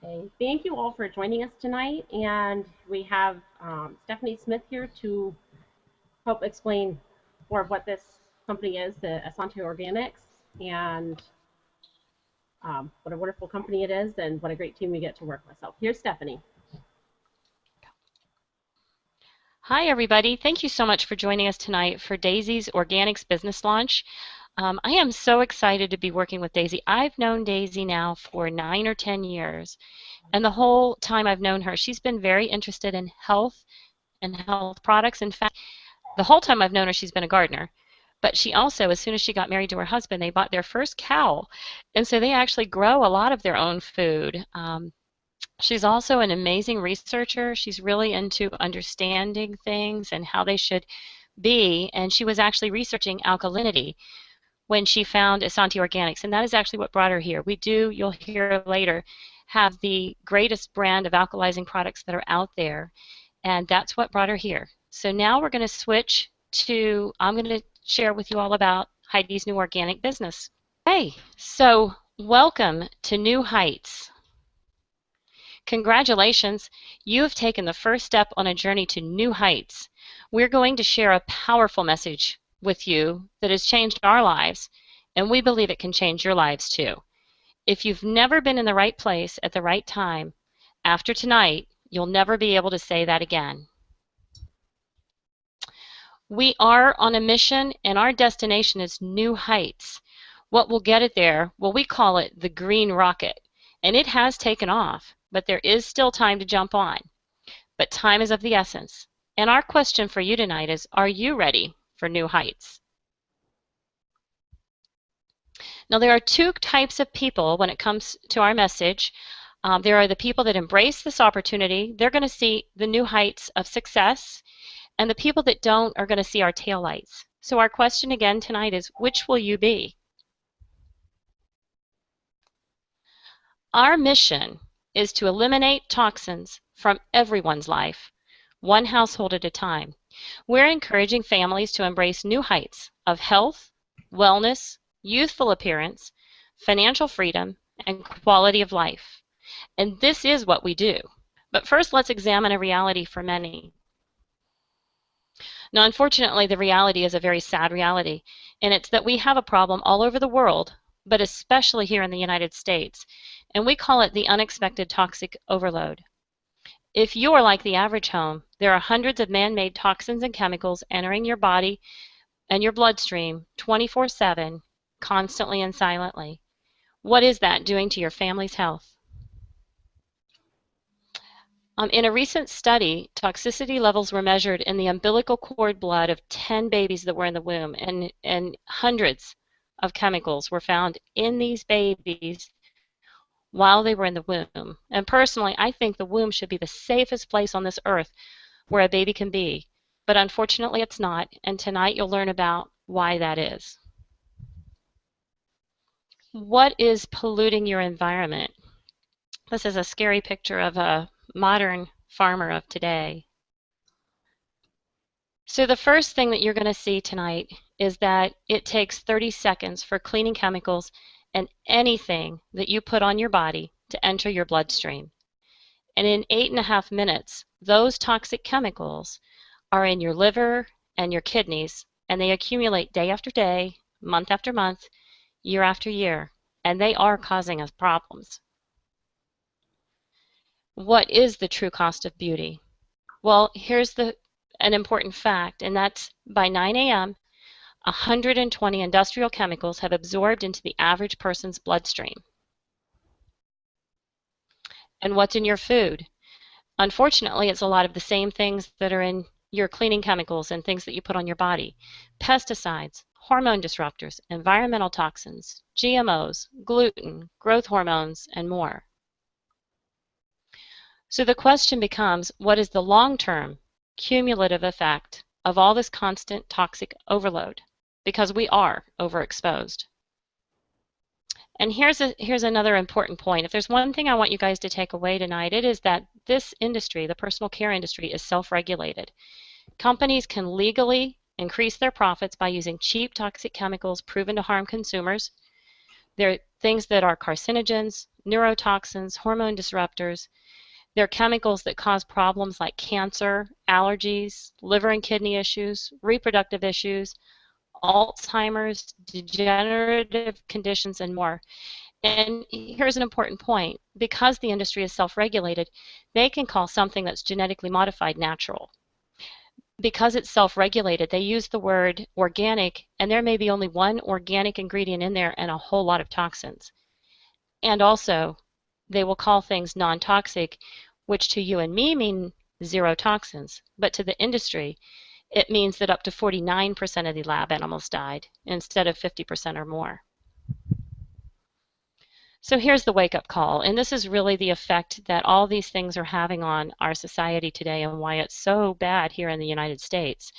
Okay. Thank you all for joining us tonight, and we have Stephanie Smith here to help explain more of what this company is, the Asante Organics, and what a wonderful company it is, and what a great team we get to work with. So here's Stephanie. Hi, everybody. Thank you so much for joining us tonight for Daisy's Organics Business Launch. I am so excited to be working with Daisy. I've known Daisy now for 9 or 10 years, and the whole time I've known her, she's been very interested in health and health products. In fact, the whole time I've known her, she's been a gardener. But she also, as soon as she got married to her husband, they bought their first cow. And so they actually grow a lot of their own food. She's also an amazing researcher. She's really into understanding things and how they should be. And she was actually researching alkalinity when she found Asante Organics. And that is actually what brought her here. We do, you'll hear later, have the greatest brand of alkalizing products that are out there. And that's what brought her here. So now we're going to switch to, I'm going to share with you all about Heidi's new organic business. Hey, so welcome to New Heights. Congratulations, you have taken the first step on a journey to new heights. We're going to share a powerful message with you that has changed our lives, and we believe it can change your lives too. If you've never been in the right place at the right time, after tonight, you'll never be able to say that again. We are on a mission, and our destination is new heights. What will get it there? Well, we call it the green rocket, and it has taken off, but there is still time to jump on. But time is of the essence. And our question for you tonight is, are you ready for new heights? Now, there are two types of people when it comes to our message. There are the people that embrace this opportunity. They're going to see the new heights of success. And the people that don't are going to see our taillights. So our question again tonight is, which will you be? Our mission is to eliminate toxins from everyone's life, one household at a time. We're encouraging families to embrace new heights of health, wellness, youthful appearance, financial freedom, and quality of life. And this is what we do. But first, let's examine a reality for many. Now, unfortunately, the reality is a very sad reality, and it's that we have a problem all over the world, but especially here in the United States, and we call it the unexpected toxic overload. If you are like the average home, there are hundreds of man-made toxins and chemicals entering your body and your bloodstream 24/7, constantly and silently. What is that doing to your family's health? In a recent study, toxicity levels were measured in the umbilical cord blood of 10 babies that were in the womb, and hundreds of chemicals were found in these babies while they were in the womb. And personally, I think the womb should be the safest place on this earth where a baby can be. But unfortunately, it's not, and tonight you'll learn about why that is. What is polluting your environment? This is a scary picture of a modern farmer of today. So the first thing that you're going to see tonight is that it takes 30 seconds for cleaning chemicals and anything that you put on your body to enter your bloodstream. And in 8.5 minutes, those toxic chemicals are in your liver and your kidneys, and they accumulate day after day, month after month, year after year, and they are causing us problems. What is the true cost of beauty? Well, here's an important fact, and that's by 9 a.m., 120 industrial chemicals have absorbed into the average person's bloodstream. And what's in your food? Unfortunately, it's a lot of the same things that are in your cleaning chemicals and things that you put on your body. Pesticides, hormone disruptors, environmental toxins, GMOs, gluten, growth hormones, and more. So the question becomes, what is the long-term cumulative effect of all this constant toxic overload? Because we are overexposed. And here's another important point. If there's one thing I want you guys to take away tonight, it is that this industry, the personal care industry, is self-regulated. Companies can legally increase their profits by using cheap toxic chemicals proven to harm consumers. They're things that are carcinogens, neurotoxins, hormone disruptors. They're chemicals that cause problems like cancer, allergies, liver and kidney issues, reproductive issues, Alzheimer's, degenerative conditions, and more. And here's an important point. Because the industry is self-regulated, they can call something that's genetically modified natural. Because it's self-regulated, they use the word organic, and there may be only one organic ingredient in there and a whole lot of toxins. And also, they will call things non-toxic, which to you and me mean zero toxins, but to the industry, it means that up to 49% of the lab animals died instead of 50% or more. So here's the wake-up call, and this is really the effect that all these things are having on our society today and why it's so bad here in the United States.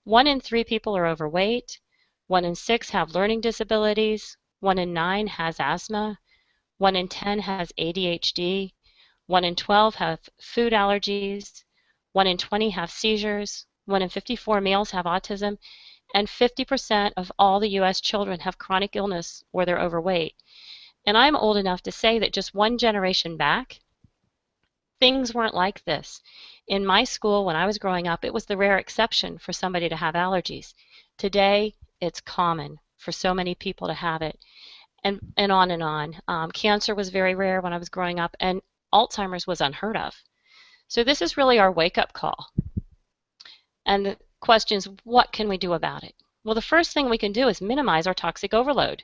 1 in 3 people are overweight, 1 in 6 have learning disabilities, 1 in 9 has asthma, 1 in 10 has ADHD, 1 in 12 have food allergies, 1 in 20 have seizures, 1 in 54 males have autism, and 50% of all the U.S. children have chronic illness or they're overweight. And I'm old enough to say that just one generation back, things weren't like this. In my school, when I was growing up, it was the rare exception for somebody to have allergies. Today, it's common for so many people to have it, and on and on. Cancer was very rare when I was growing up, and Alzheimer's was unheard of. So this is really our wake-up call. And the question is, what can we do about it? Well, the first thing we can do is minimize our toxic overload.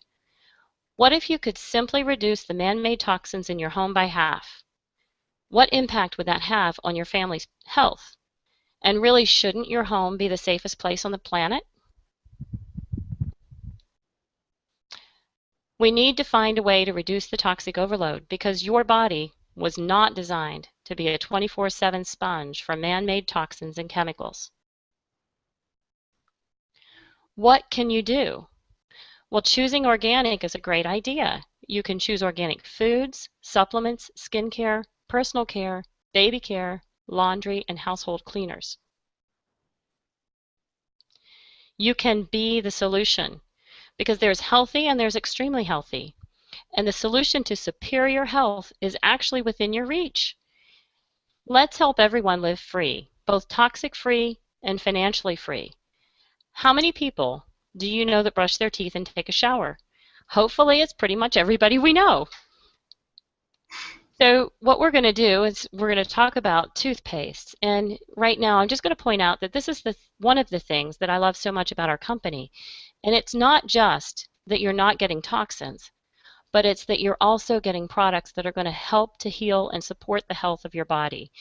What if you could simply reduce the man-made toxins in your home by half? What impact would that have on your family's health? And really, shouldn't your home be the safest place on the planet? We need to find a way to reduce the toxic overload because your body was not designed to be a 24/7 sponge for man-made toxins and chemicals. What can you do? Well, choosing organic is a great idea. You can choose organic foods, supplements, skincare, personal care, baby care, laundry, and household cleaners. You can be the solution because there's healthy and there's extremely healthy. And the solution to superior health is actually within your reach. Let's help everyone live free, both toxic-free and financially free. How many people do you know that brush their teeth and take a shower? Hopefully it's pretty much everybody we know. So what we're going to do is we're going to talk about toothpaste. And right now I'm just going to point out that this is one of the things that I love so much about our company. And it's not just that you're not getting toxins, but it's that you're also getting products that are going to help to heal and support the health of your body.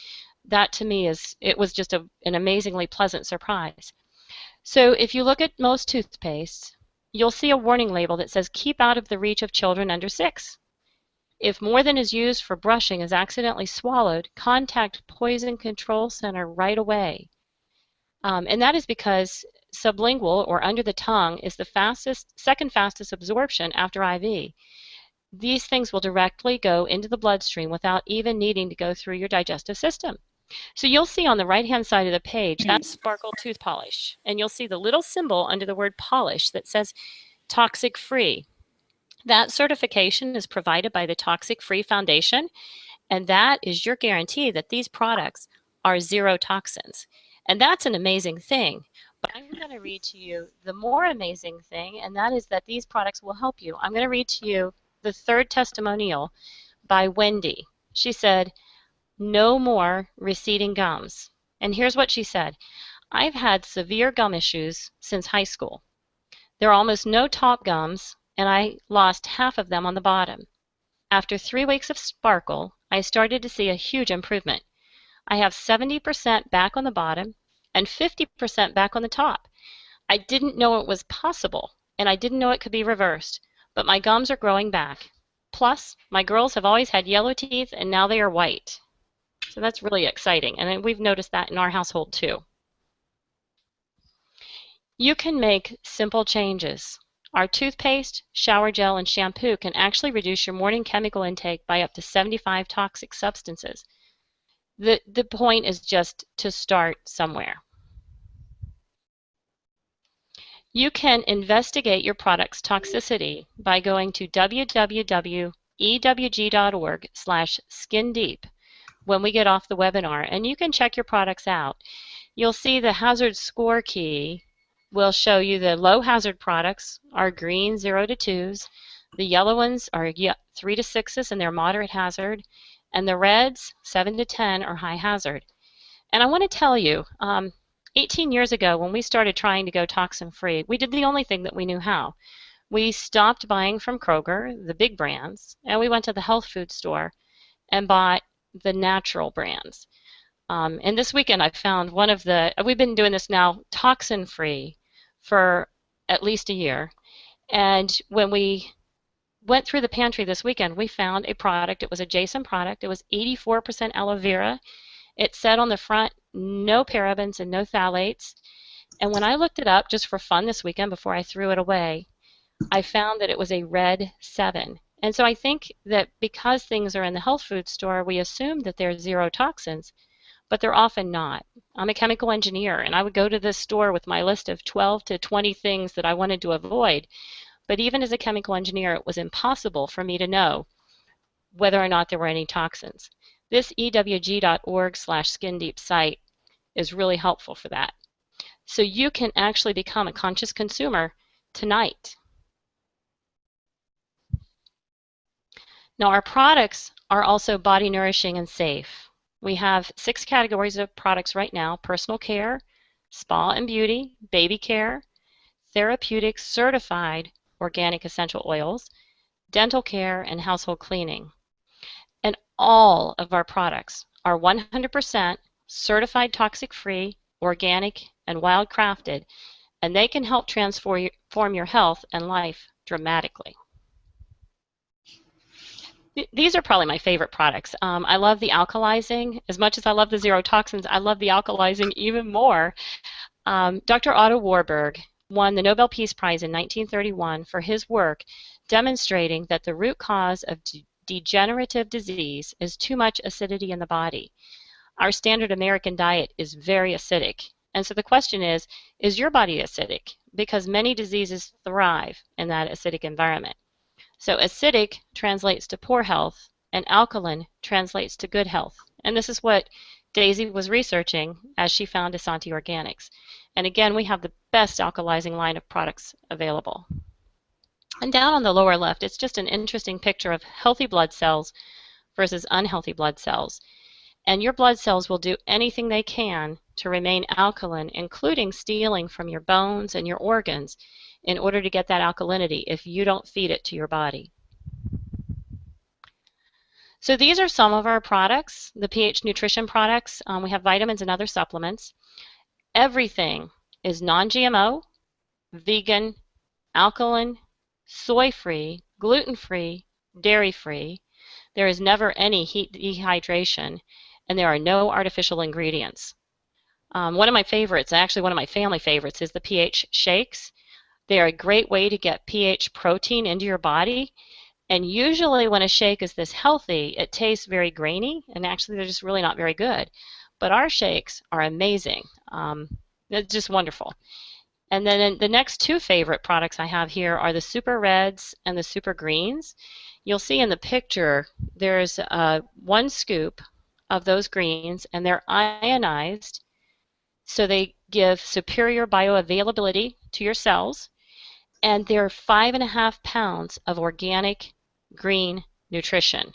That to me it was just an amazingly pleasant surprise. So if you look at most toothpastes, you'll see a warning label that says keep out of the reach of children under 6. If more than is used for brushing is accidentally swallowed, contact Poison Control Center right away. And that is because sublingual or under the tongue is the second fastest absorption after IV. These things will directly go into the bloodstream without even needing to go through your digestive system. So you'll see on the right-hand side of the page, that's Sparkle Tooth Polish. And you'll see the little symbol under the word polish that says toxic free. That certification is provided by the Toxic Free Foundation, and that is your guarantee that these products are zero toxins. And that's an amazing thing. But I'm going to read to you the more amazing thing, and that is that these products will help you. I'm going to read to you the third testimonial by Wendy. She said, "No more receding gums." And here's what she said. "I've had severe gum issues since high school. There are almost no top gums, and I lost half of them on the bottom. After 3 weeks of Sparkle, I started to see a huge improvement. I have 70% back on the bottom and 50% back on the top. I didn't know it was possible, and I didn't know it could be reversed, but my gums are growing back. Plus, my girls have always had yellow teeth, and now they are white." So that's really exciting, and we've noticed that in our household too. You can make simple changes. Our toothpaste, shower gel, and shampoo can actually reduce your morning chemical intake by up to 75 toxic substances. The point is just to start somewhere. You can investigate your product's toxicity by going to www.ewg.org/skindeep when we get off the webinar, and you can check your products out. You'll see the hazard score key will show you the low hazard products are green 0 to 2s, the yellow ones are 3 to 6s and they're moderate hazard, and the reds 7 to 10 are high hazard. And I want to tell you, 18 years ago when we started trying to go toxin free, we did the only thing that we knew how. We stopped buying from Kroger, the big brands, and we went to the health food store and bought the natural brands. And this weekend I found we've been doing this now toxin free for at least a year. And when we went through the pantry this weekend, we found a product. It was a Jason product. It was 84% aloe vera. It said on the front, no parabens and no phthalates. And when I looked it up just for fun this weekend before I threw it away, I found that it was a red 7. And so I think that because things are in the health food store, we assume that they're zero toxins, but they're often not. I'm a chemical engineer, and I would go to this store with my list of 12 to 20 things that I wanted to avoid. But even as a chemical engineer, it was impossible for me to know whether or not there were any toxins. This ewg.org/skindeep site is really helpful for that. So you can actually become a conscious consumer tonight. Now, our products are also body nourishing and safe. We have 6 categories of products right now: personal care, spa and beauty, baby care, therapeutic certified organic essential oils, dental care, and household cleaning. And all of our products are 100% certified toxic-free, organic, and wild-crafted, and they can help transform your health and life dramatically. These are probably my favorite products. I love the alkalizing. As much as I love the zero toxins, I love the alkalizing even more. Dr. Otto Warburg won the Nobel Peace Prize in 1931 for his work demonstrating that the root cause of degenerative disease is too much acidity in the body. Our standard American diet is very acidic. And so the question is your body acidic? Because many diseases thrive in that acidic environment. So acidic translates to poor health, and alkaline translates to good health. And this is what Daisy was researching as she found Asanti Organics. And again, we have the best alkalizing line of products available. And down on the lower left, it's just an interesting picture of healthy blood cells versus unhealthy blood cells. And your blood cells will do anything they can to remain alkaline, including stealing from your bones and your organs in order to get that alkalinity if you don't feed it to your body. So these are some of our products, the pH Nutrition products. We have vitamins and other supplements. Everything is non-GMO, vegan, alkaline, soy-free, gluten-free, dairy-free. There is never any heat dehydration, and there are no artificial ingredients. One of my favorites, actually one of my family favorites, is the pH shakes. They are a great way to get pH protein into your body. And usually when a shake is this healthy, it tastes very grainy, and actually they're just really not very good. But our shakes are amazing. They're just wonderful. And then the next 2 favorite products I have here are the Super Reds and the Super Greens. You'll see in the picture there's 1 scoop of those greens, and they're ionized, so they give superior bioavailability to your cells, and they're 5.5 pounds of organic green nutrition.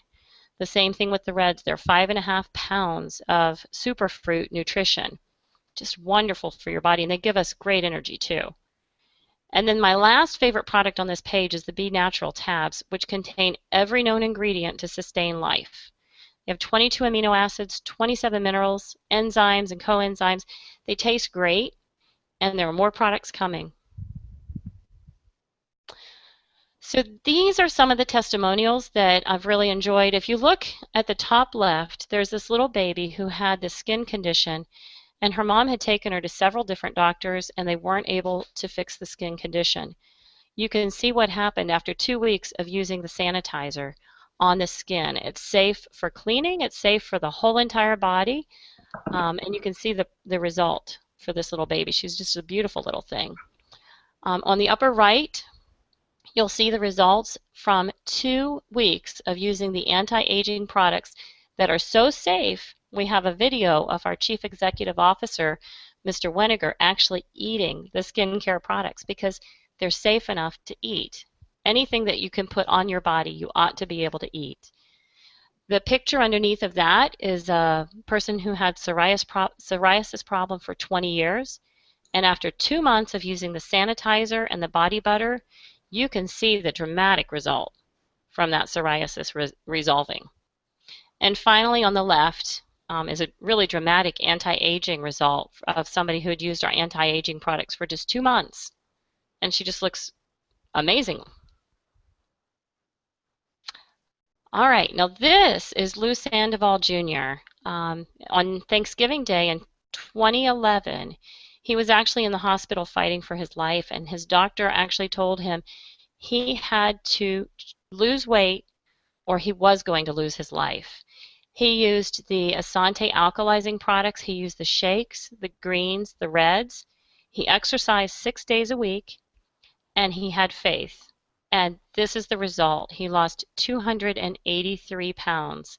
The same thing with the reds. They're 5.5 pounds of superfruit nutrition. Just wonderful for your body, and they give us great energy too. And then my last favorite product on this page is the Be Natural tabs, which contain every known ingredient to sustain life. They have 22 amino acids, 27 minerals, enzymes, and coenzymes. They taste great, and there are more products coming. So these are some of the testimonials that I've really enjoyed. If you look at the top left, there's this little baby who had this skin condition, and her mom had taken her to several different doctors, and they weren't able to fix the skin condition. You can see what happened after 2 weeks of using the sanitizer on the skin. It's safe for cleaning, it's safe for the whole entire body, and you can see the result for this little baby. She's just a beautiful little thing. On the upper right, you'll see the results from 2 weeks of using the anti-aging products that are so safe. We have a video of our Chief Executive Officer, Mr. Weniger, actually eating the skincare products because they're safe enough to eat. Anything that you can put on your body, you ought to be able to eat. The picture underneath of that is a person who had psoriasis problem for 20 years. And after 2 months of using the sanitizer and the body butter, you can see the dramatic result from that psoriasis resolving. And finally, on the left is a really dramatic anti-aging result of somebody who had used our anti-aging products for just 2 months. And she just looks amazing. All right, now this is Lou Sandoval Jr. On Thanksgiving Day in 2011, he was actually in the hospital fighting for his life, and his doctor actually told him he had to lose weight or he was going to lose his life. He used the Asante alkalizing products. He used the shakes, the greens, the reds. He exercised 6 days a week, and he had faith. And this is the result. He lost 283 pounds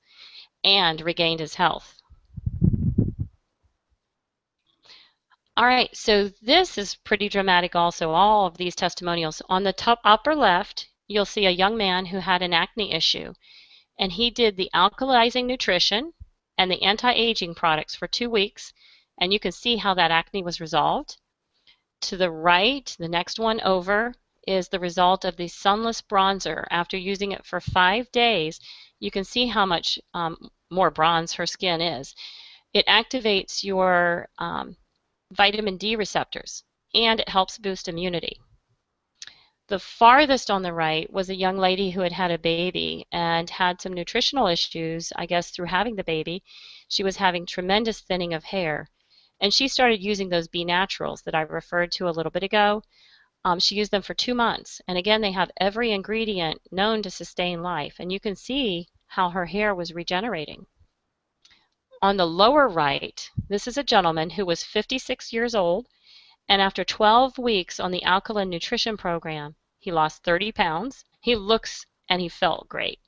and regained his health. All right, so this is pretty dramatic also, all of these testimonials. On the top upper left, you'll see a young man who had an acne issue, and he did the alkalizing nutrition and the anti-aging products for 2 weeks, and you can see how that acne was resolved. To the right, the next one over, is the result of the Sunless Bronzer. After using it for 5 days, you can see how much more bronze her skin is. It activates your vitamin D receptors, and it helps boost immunity. The farthest on the right was a young lady who had had a baby and had some nutritional issues, I guess, through having the baby. She was having tremendous thinning of hair, and she started using those B Naturals that I referred to a little bit ago. She used them for 2 months, and again, they have every ingredient known to sustain life, and you can see how her hair was regenerating. On the lower right, this is a gentleman who was 56 years old, and after 12 weeks on the Alkaline Nutrition Program, he lost 30 pounds. He looks and he felt great.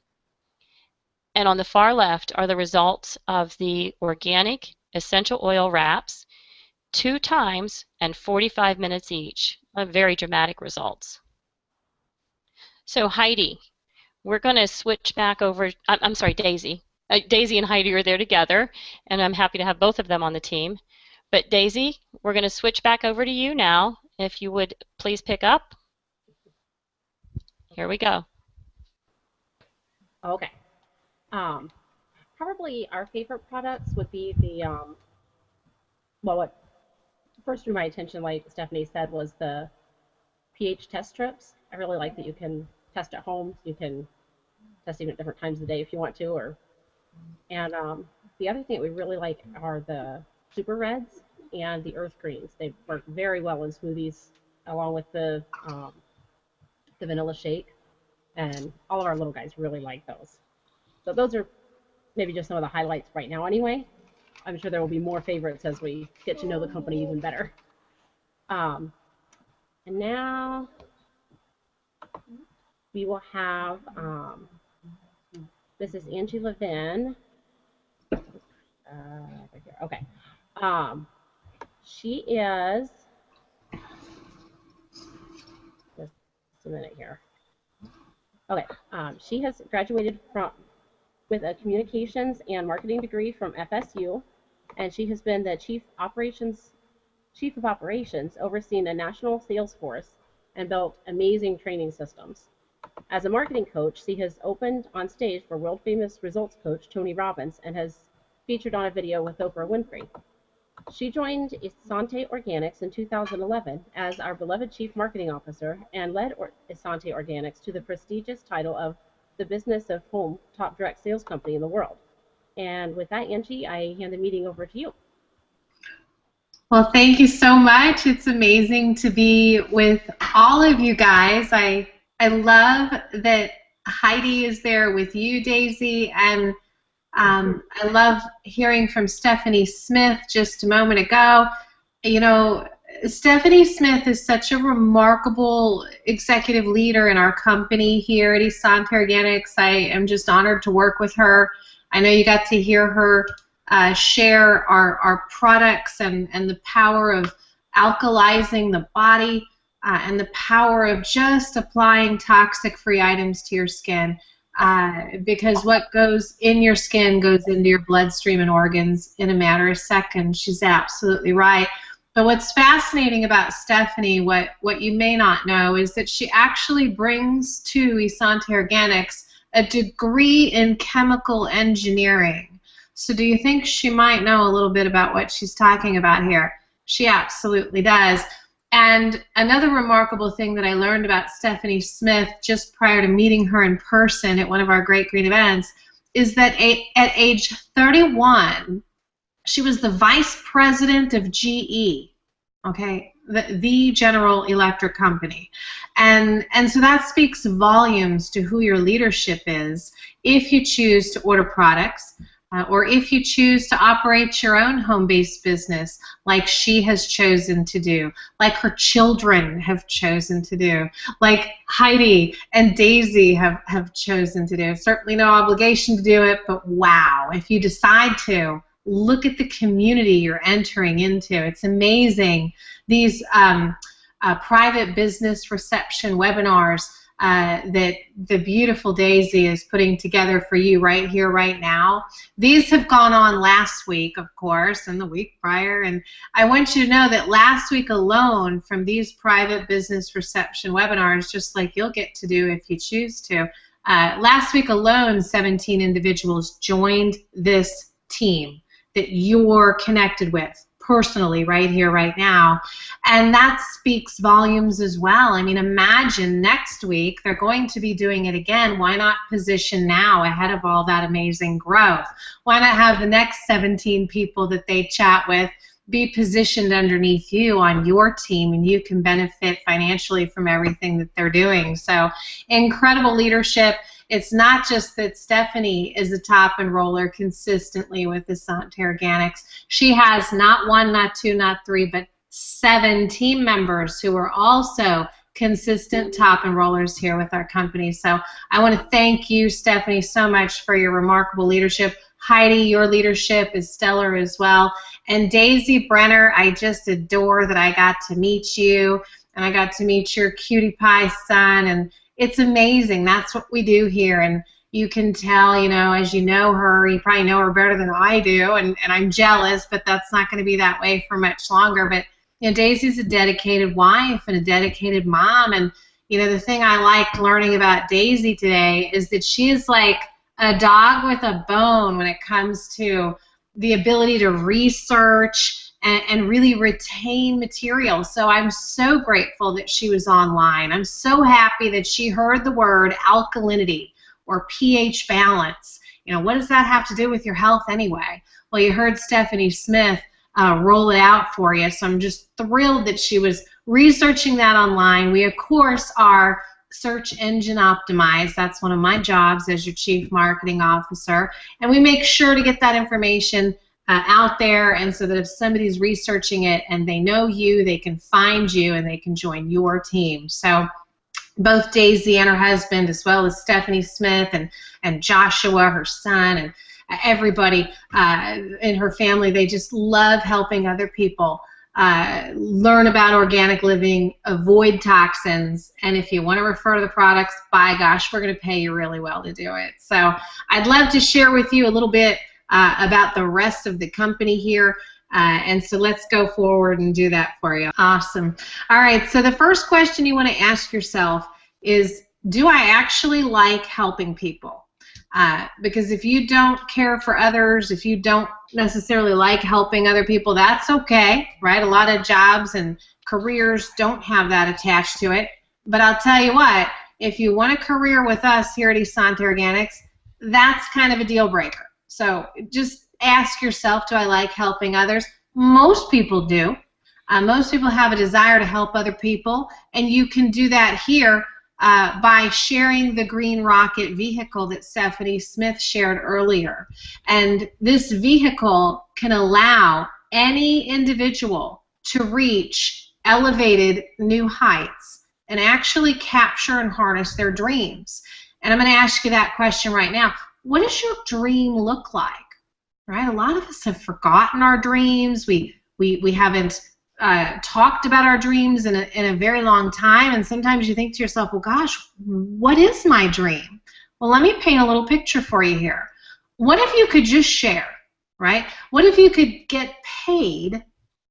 And on the far left are the results of the organic essential oil wraps, 2 times and 45 minutes each. Very dramatic results. So Heidi, we're going to switch back over. I'm sorry, Daisy. Daisy and Heidi are there together, and I'm happy to have both of them on the team. But Daisy, we're going to switch back over to you now. If you would please pick up. Here we go. Okay. Probably our favorite products would be the, well, what first drew my attention, like Stephanie said, was the pH test strips. I really like that you can test at home. You can test even at different times of the day if you want to. And the other thing that we really like are the Super Reds and the Earth Greens. They work very well in smoothies, along with the vanilla shake. And all of our little guys really like those. So those are maybe just some of the highlights right now anyway. I'm sure there will be more favorites as we get to know the company even better. And now we will have, this is Angie Levin. Right here. Okay. She is, just a minute here. Okay. She has graduated with a communications and marketing degree from FSU, and she has been the chief of operations, overseeing a national sales force and built amazing training systems. As a marketing coach, she has opened on stage for world famous results coach Tony Robbins and has featured on a video with Oprah Winfrey. She joined Asante Organics in 2011 as our beloved chief marketing officer and led Asante Organics to the prestigious title of the Business of Home top direct sales company in the world. And with that, Angie, I hand the meeting over to you. Well, thank you so much. It's amazing to be with all of you guys. I love that Heidi is there with you, Daisy, and I love hearing from Stephanie Smith just a moment ago. You know, Stephanie Smith is such a remarkable executive leader in our company here at Esante Organics. I am just honored to work with her. I know you got to hear her share our products and the power of alkalizing the body and the power of just applying toxic-free items to your skin. Because what goes in your skin goes into your bloodstream and organs in a matter of seconds. She's absolutely right. But what's fascinating about Stephanie, what you may not know, is that she actually brings to Esante Organics a degree in chemical engineering. So do you think she might know a little bit about what she's talking about here? She absolutely does. And another remarkable thing that I learned about Stephanie Smith just prior to meeting her in person at one of our Great Green events is that at age 31, she was the vice president of GE, okay, the General Electric company. And so that speaks volumes to who your leadership is if you choose to order products or if you choose to operate your own home-based business like she has chosen to do, like her children have chosen to do, like Heidi and Daisy have chosen to do. Certainly no obligation to do it, but wow, if you decide to, look at the community you're entering into. It's amazing. These private business reception webinars that the beautiful Daisy is putting together for you right here, right now. These have gone on last week, of course, and the week prior. And I want you to know that last week alone, from these private business reception webinars, just like you'll get to do if you choose to, last week alone, 17 individuals joined this team that you're connected with personally right here, right now. And that speaks volumes as well. I mean, imagine next week they're going to be doing it again. Why not position now ahead of all that amazing growth? Why not have the next 17 people that they chat with be positioned underneath you on your team, and you can benefit financially from everything that they're doing? So incredible leadership. It's not just that Stephanie is a top enroller consistently with Esante Organics. She has not one, not two, not three, but 7 team members who are also consistent top enrollers here with our company. So I want to thank you, Stephanie, so much for your remarkable leadership. Heidi, your leadership is stellar as well. And Daisy Brenner, I just adore that I got to meet you, and I got to meet your cutie pie son, and it's amazing. That's what we do here, and you can tell, you know, as you know her, you probably know her better than I do, and I'm jealous, but that's not going to be that way for much longer. But, you know, Daisy's a dedicated wife and a dedicated mom, and, you know, the thing I liked learning about Daisy today is that she is like a dog with a bone when it comes to the ability to research and really retain material. So I'm so grateful that she was online. I'm so happy that she heard the word alkalinity or pH balance. You know, what does that have to do with your health anyway? Well, you heard Stephanie Smith roll it out for you, so I'm just thrilled that she was researching that online. We, of course, are search engine optimized. That's one of my jobs as your Chief Marketing Officer, and we make sure to get that information out there, and so that if somebody's researching it and they know you, they can find you and they can join your team. So both Daisy and her husband, as well as Stephanie Smith and Joshua, her son, and everybody in her family, they just love helping other people learn about organic living, avoid toxins, and if you want to refer to the products, by gosh, we're going to pay you really well to do it. So I'd love to share with you a little bit about the rest of the company here, and so let's go forward and do that for you. Awesome. All right, so the first question you want to ask yourself is, do I actually like helping people? Because if you don't care for others, if you don't necessarily like helping other people, that's okay, right? A lot of jobs and careers don't have that attached to it. But I'll tell you what, if you want a career with us here at Esante Organics, that's kind of a deal breaker. So just ask yourself, do I like helping others? Most people do. Most people have a desire to help other people, and you can do that here by sharing the Green Rocket vehicle that Stephanie Smith shared earlier. And this vehicle can allow any individual to reach elevated new heights and actually capture and harness their dreams. And I'm going to ask you that question right now. What does your dream look like? Right? A lot of us have forgotten our dreams. We haven't talked about our dreams in a very long time, and sometimes you think to yourself, well, gosh, what is my dream? Well, let me paint a little picture for you here. What if you could just share, right? What if you could get paid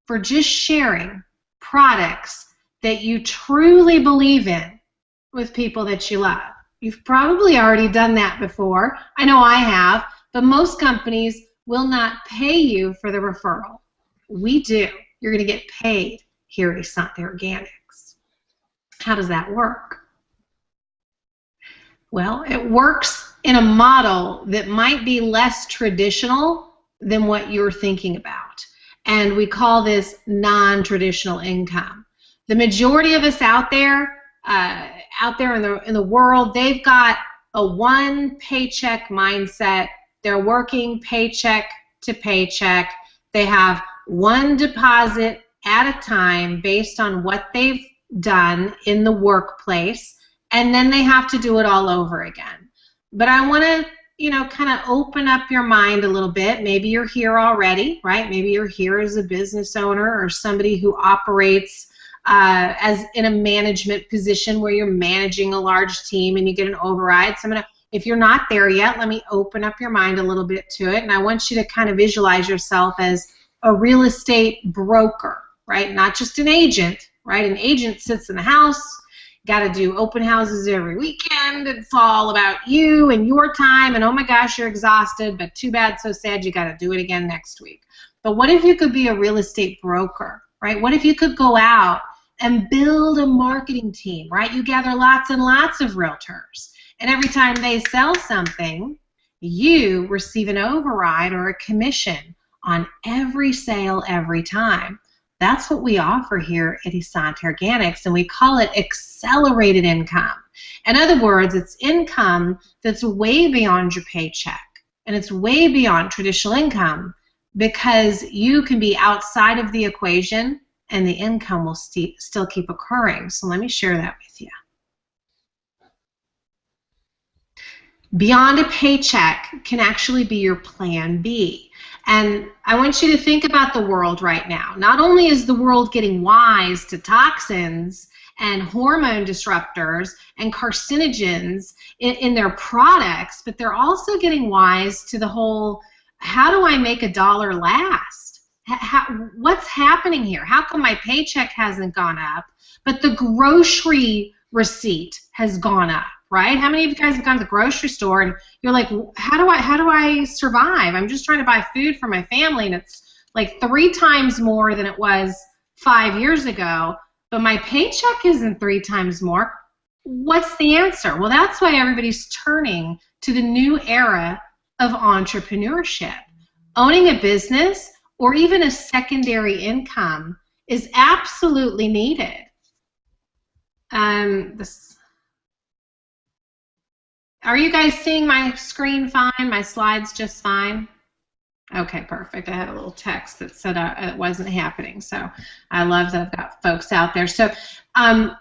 for just sharing products that you truly believe in with people that you love? You've probably already done that before. I know I have, but most companies will not pay you for the referral. We do. You're going to get paid here at Asante Organics. How does that work? Well, it works in a model that might be less traditional than what you're thinking about. And we call this non-traditional income. The majority of us out there in the world, they've got a one paycheck mindset. They're working paycheck to paycheck. They have one deposit at a time based on what they've done in the workplace, and then they have to do it all over again. But I want to, kind of open up your mind a little bit. Maybe you're here already, right? Maybe you're here as a business owner or somebody who operates as in a management position where you're managing a large team and you get an override. So if you're not there yet, let me open up your mind a little bit to it, and I want you to kind of visualize yourself as a real estate broker, right? Not just an agent, right? An agent sits in the house, got to do open houses every weekend. It's all about you and your time, and oh my gosh, you're exhausted, but too bad, so sad, you got to do it again next week. But what if you could be a real estate broker, right? What if you could go out and build a marketing team, right? You gather lots and lots of realtors, and every time they sell something, you receive an override or a commission on every sale every time. That's what we offer here at Asante Organics, and we call it accelerated income. In other words, it's income that's way beyond your paycheck, and it's way beyond traditional income because you can be outside of the equation and the income will still keep occurring. So let me share that with you. Beyond a paycheck can actually be your plan B. And I want you to think about the world right now. Not only is the world getting wise to toxins and hormone disruptors and carcinogens in their products, but they're also getting wise to the whole, how do I make a dollar last? What's happening here? How come my paycheck hasn't gone up, but the grocery receipt has gone up? Right? How many of you guys have gone to the grocery store and you're like, how do I survive? I'm just trying to buy food for my family, and it's like 3 times more than it was 5 years ago, but my paycheck isn't 3 times more. What's the answer? Well, that's why everybody's turning to the new era of entrepreneurship. Owning a business or even a secondary income is absolutely needed. Are you guys seeing my screen fine? My slides just fine? Okay, perfect. I had a little text that said it wasn't happening, so I love that I've got folks out there. So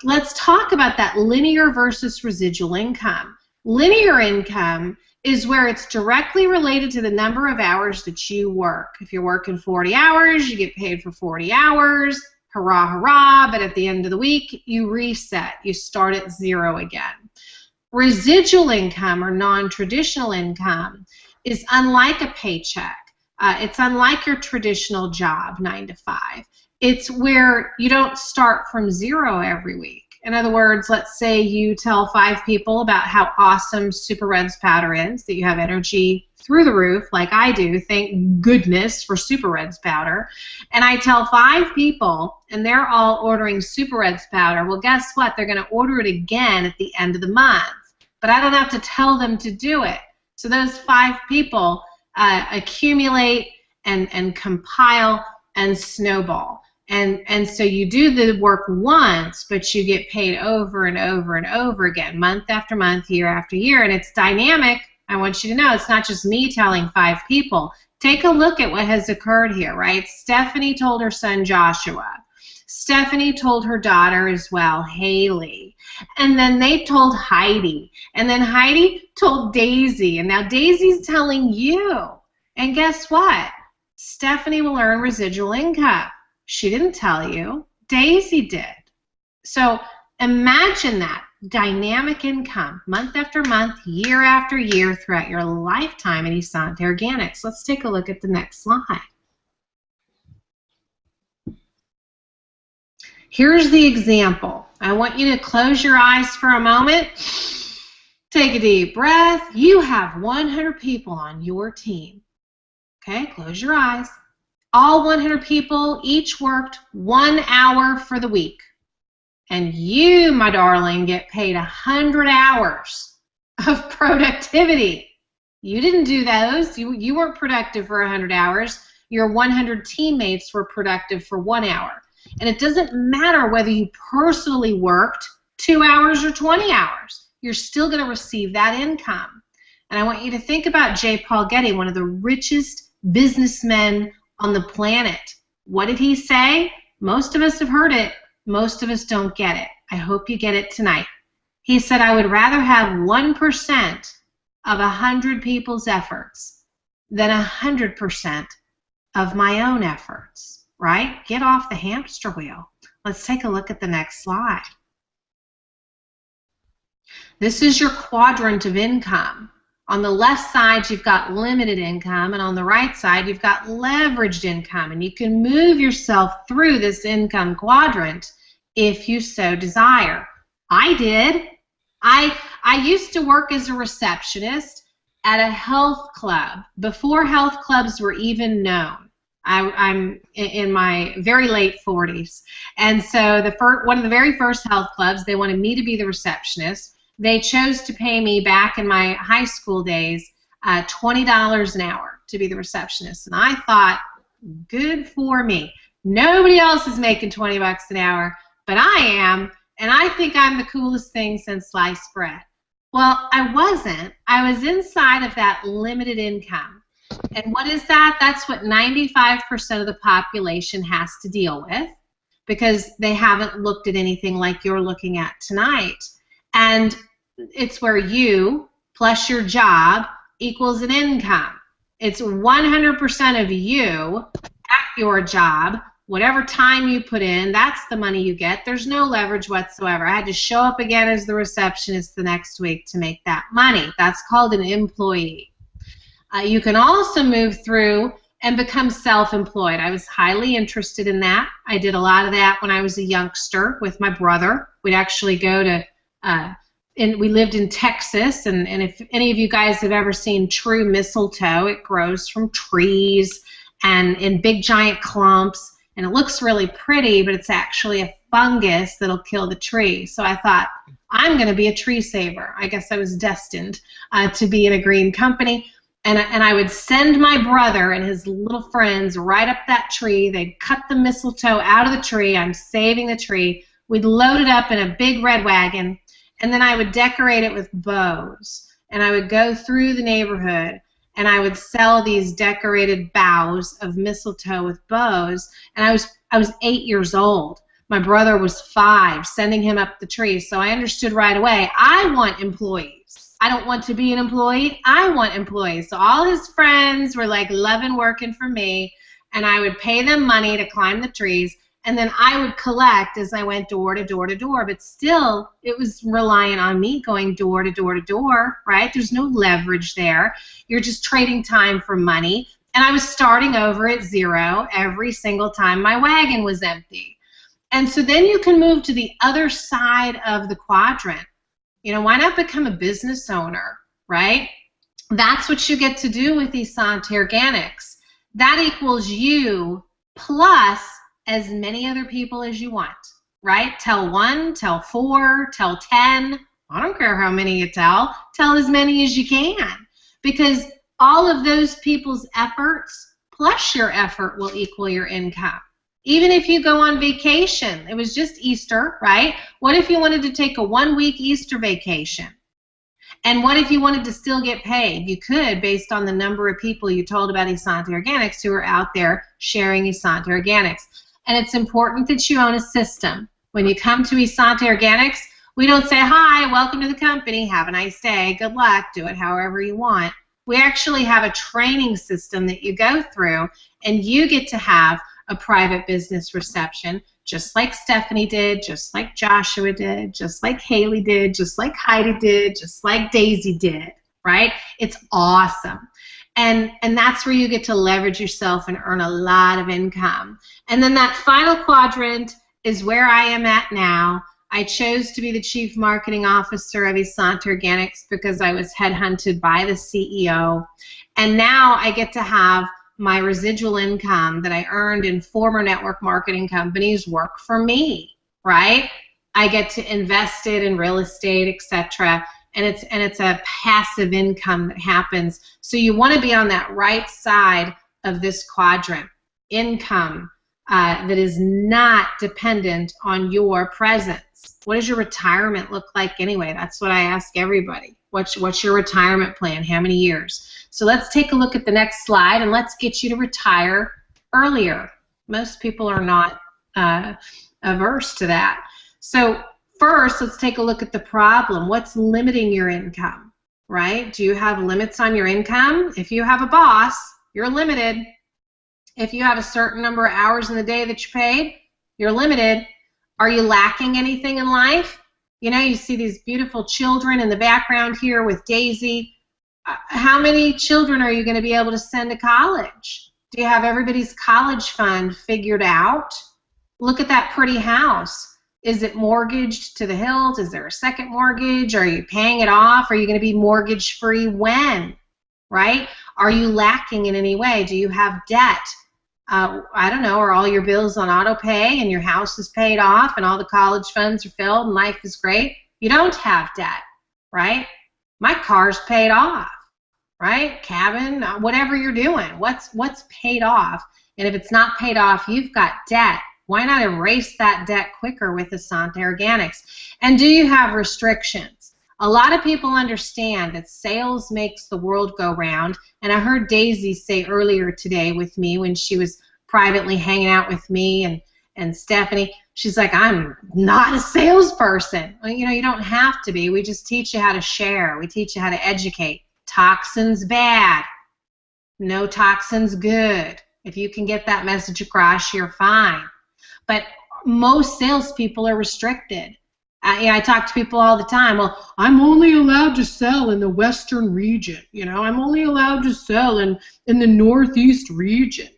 let's talk about that linear versus residual income. Linear income is where it's directly related to the number of hours that you work. If you're working 40 hours, you get paid for 40 hours. Hurrah, hurrah, but at the end of the week, you reset. You start at 0 again. Residual income or non-traditional income is unlike a paycheck. It's unlike your traditional job, 9 to 5. It's where you don't start from 0 every week. In other words, let's say you tell 5 people about how awesome Super Reds powder is, that you have energy through the roof like I do, thank goodness for Super Reds powder, and I tell 5 people and they're all ordering Super Reds powder. Well, guess what? They're going to order it again at the end of the month. But I don't have to tell them to do it. So those 5 people accumulate and compile and snowball. And so you do the work once, but you get paid over and over and over again, month after month, year after year, and it's dynamic. I want you to know it's not just me telling 5 people. Take a look at what has occurred here, right? Stephanie told her son Joshua. Stephanie told her daughter as well, Haley. And then they told Heidi. And then Heidi told Daisy. And now Daisy's telling you. And guess what? Stephanie will earn residual income. She didn't tell you. Daisy did. So imagine that. Dynamic income, month after month, year after year, throughout your lifetime in Esante Organics. Let's take a look at the next slide. Here's the example. I want you to close your eyes for a moment. Take a deep breath. You have 100 people on your team. Okay, close your eyes. All 100 people each worked 1 hour for the week. And you, my darling, get paid 100 hours of productivity. You didn't do those. You weren't productive for 100 hours. Your 100 teammates were productive for 1 hour. And it doesn't matter whether you personally worked 2 hours or 20 hours. You're still going to receive that income. And I want you to think about J. Paul Getty, one of the richest businessmen on the planet. What did he say? Most of us have heard it. Most of us don't get it. I hope you get it tonight. He said, I would rather have 1% of 100 people's efforts than 100% of my own efforts, right? Get off the hamster wheel. Let's take a look at the next slide. This is your quadrant of income. On the left side, you've got limited income, and on the right side, you've got leveraged income. And you can move yourself through this income quadrant if you so desire. I did. I used to work as a receptionist at a health club before health clubs were even known. I'm in my very late 40s. And so one of the very first health clubs, they wanted me to be the receptionist. They chose to pay me back in my high school days $20 an hour to be the receptionist. And I thought, good for me. Nobody else is making 20 bucks an hour, but I am, and I think I'm the coolest thing since sliced bread. Well, I wasn't. I was inside of that limited income. And what is that? That's what 95% of the population has to deal with, because they haven't looked at anything like you're looking at tonight. And it's where you plus your job equals an income. It's 100% of you at your job. Whatever time you put in, that's the money you get. There's no leverage whatsoever. I had to show up again as the receptionist the next week to make that money. That's called an employee. You can also move through and become self-employed. I was highly interested in that. I did a lot of that when I was a youngster with my brother. We'd actually go to, we lived in Texas, and if any of you guys have ever seen true mistletoe, it grows from trees and in big giant clumps. And it looks really pretty, but it's actually a fungus that'll kill the tree. So I thought, I'm going to be a tree saver. I guess I was destined to be in a green company. And I would send my brother and his little friends right up that tree. They'd cut the mistletoe out of the tree. I'm saving the tree. We'd load it up in a big red wagon, and then I would decorate it with bows. And I would go through the neighborhood, and I would sell these decorated boughs of mistletoe with bows. And I was 8 years old. My brother was 5, sending him up the tree. So I understood right away, I want employees. I don't want to be an employee. I want employees. So all his friends were like loving working for me, and I would pay them money to climb the trees, and then I would collect as I went door to door to door. But still, it was reliant on me going door to door to door, right? There's no leverage there. You're just trading time for money. And I was starting over at zero every single time my wagon was empty. And so then you can move to the other side of the quadrant. You know, why not become a business owner, right? That's what you get to do with Esante Organics. That equals you plus as many other people as you want, right? Tell 1, tell 4, tell 10. I don't care how many you tell. Tell as many as you can, because all of those people's efforts plus your effort will equal your income. Even if you go on vacation, it was just Easter, right? What if you wanted to take a 1-week Easter vacation? And what if you wanted to still get paid? You could, based on the number of people you told about Esante Organics who are out there sharing Esante Organics. And it's important that you own a system. When you come to Esante Organics, we don't say, hi, welcome to the company, have a nice day, good luck, do it however you want. We actually have a training system that you go through, and you get to have a private business reception, just like Stephanie did, just like Joshua did, just like Haley did, just like Heidi did, just like Daisy did, right? It's awesome. And that's where you get to leverage yourself and earn a lot of income. And then that final quadrant is where I am at now. I chose to be the Chief Marketing Officer of Esante Organics because I was headhunted by the CEO. And now I get to have my residual income that I earned in former network marketing companies work for me, right? I get to invest it in real estate, etc. And it's a passive income that happens. So you want to be on that right side of this quadrant. Income that is not dependent on your presence. What does your retirement look like anyway? That's what I ask everybody. What's your retirement plan? How many years? So let's take a look at the next slide, and let's get you to retire earlier. Most people are not averse to that. So first, let's take a look at the problem. What's limiting your income, right? Do you have limits on your income? If you have a boss, you're limited. If you have a certain number of hours in the day that you're paid, you're limited. Are you lacking anything in life? You know, you see these beautiful children in the background here with Daisy. How many children are you going to be able to send to college? Do you have everybody's college fund figured out? Look at that pretty house. Is it mortgaged to the hilt? Is there a second mortgage? Are you paying it off? Are you going to be mortgage free when? Right? Are you lacking in any way? Do you have debt? I don't know, are all your bills on auto pay and your house is paid off and all the college funds are filled and life is great? You don't have debt, right? My car's paid off, right? Cabin, whatever you're doing, what's paid off? And if it's not paid off, you've got debt. Why not erase that debt quicker with Esante Organics? And do you have restrictions? A lot of people understand that sales makes the world go round, and I heard Daisy say earlier today with me when she was privately hanging out with me and Stephanie, she's like, I'm not a salesperson. Well, you know, you don't have to be. We just teach you how to share. We teach you how to educate. Toxins bad. No toxins good. If you can get that message across, you're fine. But most salespeople are restricted. I talk to people all the time. Well, I'm only allowed to sell in the Western region. You know, I'm only allowed to sell in the Northeast region.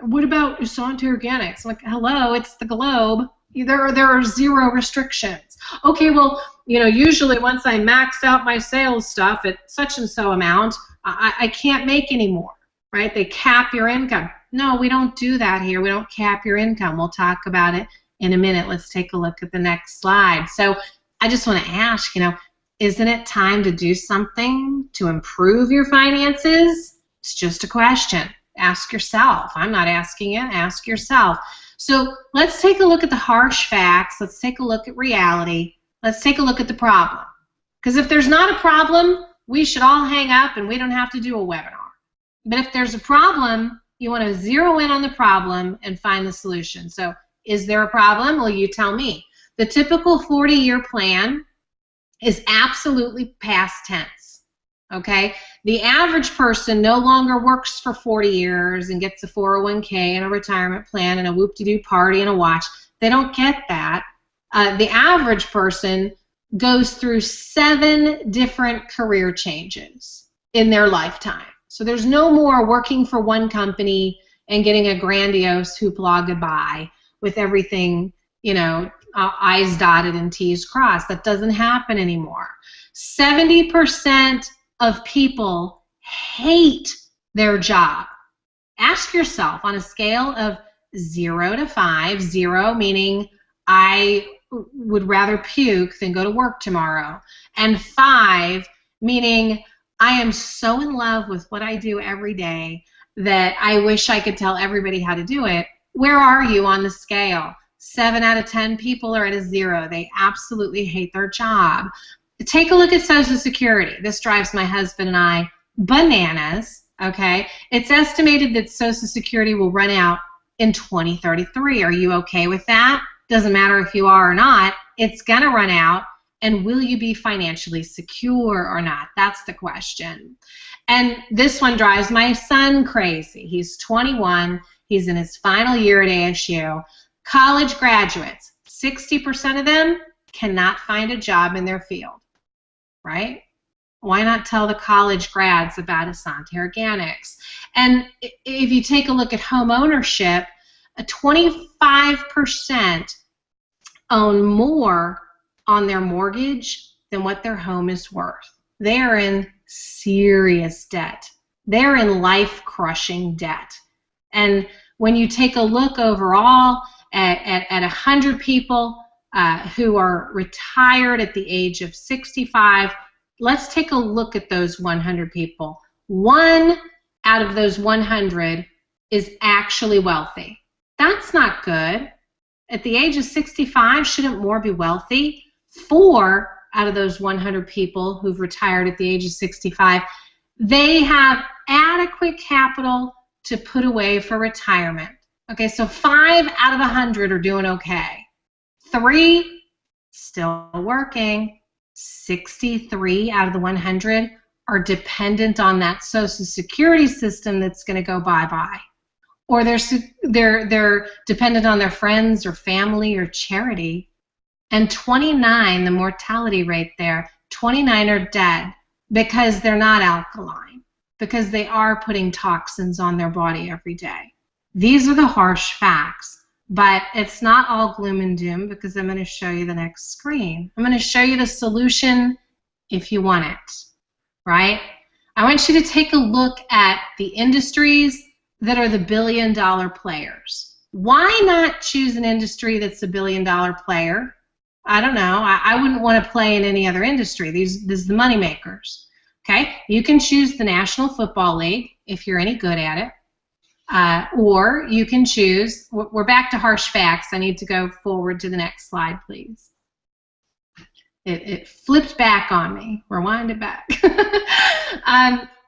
What about Esante Organics? I'm like, hello, it's the globe. There are zero restrictions. Okay, well, you know, usually once I max out my sales stuff at such and so amount, I can't make any more, right? They cap your income. No, we don't do that here. We don't cap your income. We'll talk about it in a minute. Let's take a look at the next slide. So I just want to ask, you know, isn't it time to do something to improve your finances? It's just a question. Ask yourself. I'm not asking it. Ask yourself. So let's take a look at the harsh facts. Let's take a look at reality. Let's take a look at the problem. Because if there's not a problem, we should all hang up and we don't have to do a webinar. But if there's a problem, you want to zero in on the problem and find the solution. So is there a problem? Well, you tell me. The typical 40-year plan is absolutely past tense, okay? The average person no longer works for 40 years and gets a 401k and a retirement plan and a whoop-de-doo party and a watch. They don't get that. The average person goes through 7 different career changes in their lifetime. So there's no more working for one company and getting a grandiose hoopla goodbye with everything, you know, I's dotted and T's crossed. That doesn't happen anymore. 70% of people hate their job. Ask yourself on a scale of 0 to 5, 0 meaning I would rather puke than go to work tomorrow, and 5 meaning I am so in love with what I do every day that I wish I could tell everybody how to do it. Where are you on the scale? 7 out of 10 people are at a 0. They absolutely hate their job. Take a look at Social Security. This drives my husband and I bananas, okay? It's estimated that Social Security will run out in 2033. Are you okay with that? Doesn't matter if you are or not. It's going to run out. And will you be financially secure or not? That's the question. And this one drives my son crazy. He's 21. He's in his final year at ASU. College graduates, 60% of them cannot find a job in their field, right? Why not tell the college grads about Asante Organics? And if you take a look at home ownership, 25% own more on their mortgage than what their home is worth. They are in serious debt. They're in life-crushing debt. And when you take a look overall at 100 people who are retired at the age of 65, let's take a look at those 100 people. 1 out of those 100 is actually wealthy. That's not good. At the age of 65, shouldn't more be wealthy? 4 out of those 100 people who've retired at the age of 65, they have adequate capital to put away for retirement. Okay, so 5 out of 100 are doing okay. 3 still working. 63 out of the 100 are dependent on that Social Security system that's going to go bye-bye. Or they're dependent on their friends or family or charity. And 29, the mortality rate there, 29 are dead because they're not alkaline, because they are putting toxins on their body every day. These are the harsh facts, but it's not all gloom and doom, because I'm going to show you the next screen. I'm going to show you the solution if you want it, right? I want you to take a look at the industries that are the billion-dollar players. Why not choose an industry that's a billion-dollar player? I don't know. I wouldn't want to play in any other industry. This is the money makers. Okay? You can choose the National Football League if you're any good at it. Or you can choose, we're back to harsh facts. I need to go forward to the next slide, please. It flipped back on me. Rewind it back.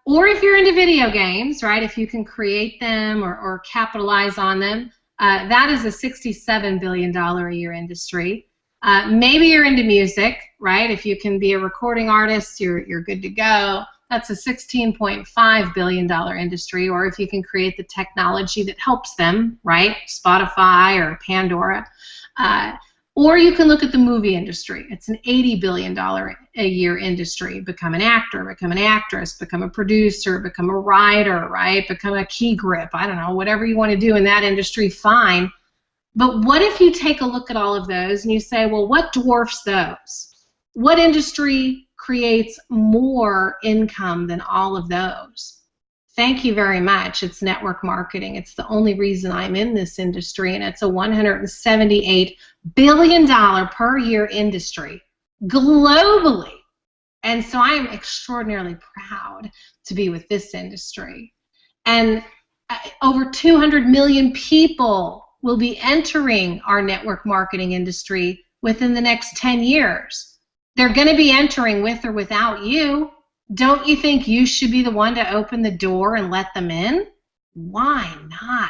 Or if you're into video games, right, if you can create them or capitalize on them, that is a $67 billion a year industry. Maybe you're into music, right? If you can be a recording artist, you're good to go. That's a $16.5 billion industry. Or if you can create the technology that helps them, right? Spotify or Pandora. Or you can look at the movie industry. It's an $80 billion a year industry. Become an actor, become an actress, become a producer, become a writer, right? Become a key grip. I don't know, whatever you want to do in that industry, fine. But what if you take a look at all of those and you say, well, what dwarfs those? What industry creates more income than all of those? Thank you very much. It's network marketing. It's the only reason I'm in this industry, and it's a $178 billion per year industry globally. And so I am extraordinarily proud to be with this industry. And over 200 million people will be entering our network marketing industry within the next 10 years. They're going to be entering with or without you. Don't you think you should be the one to open the door and let them in? Why not,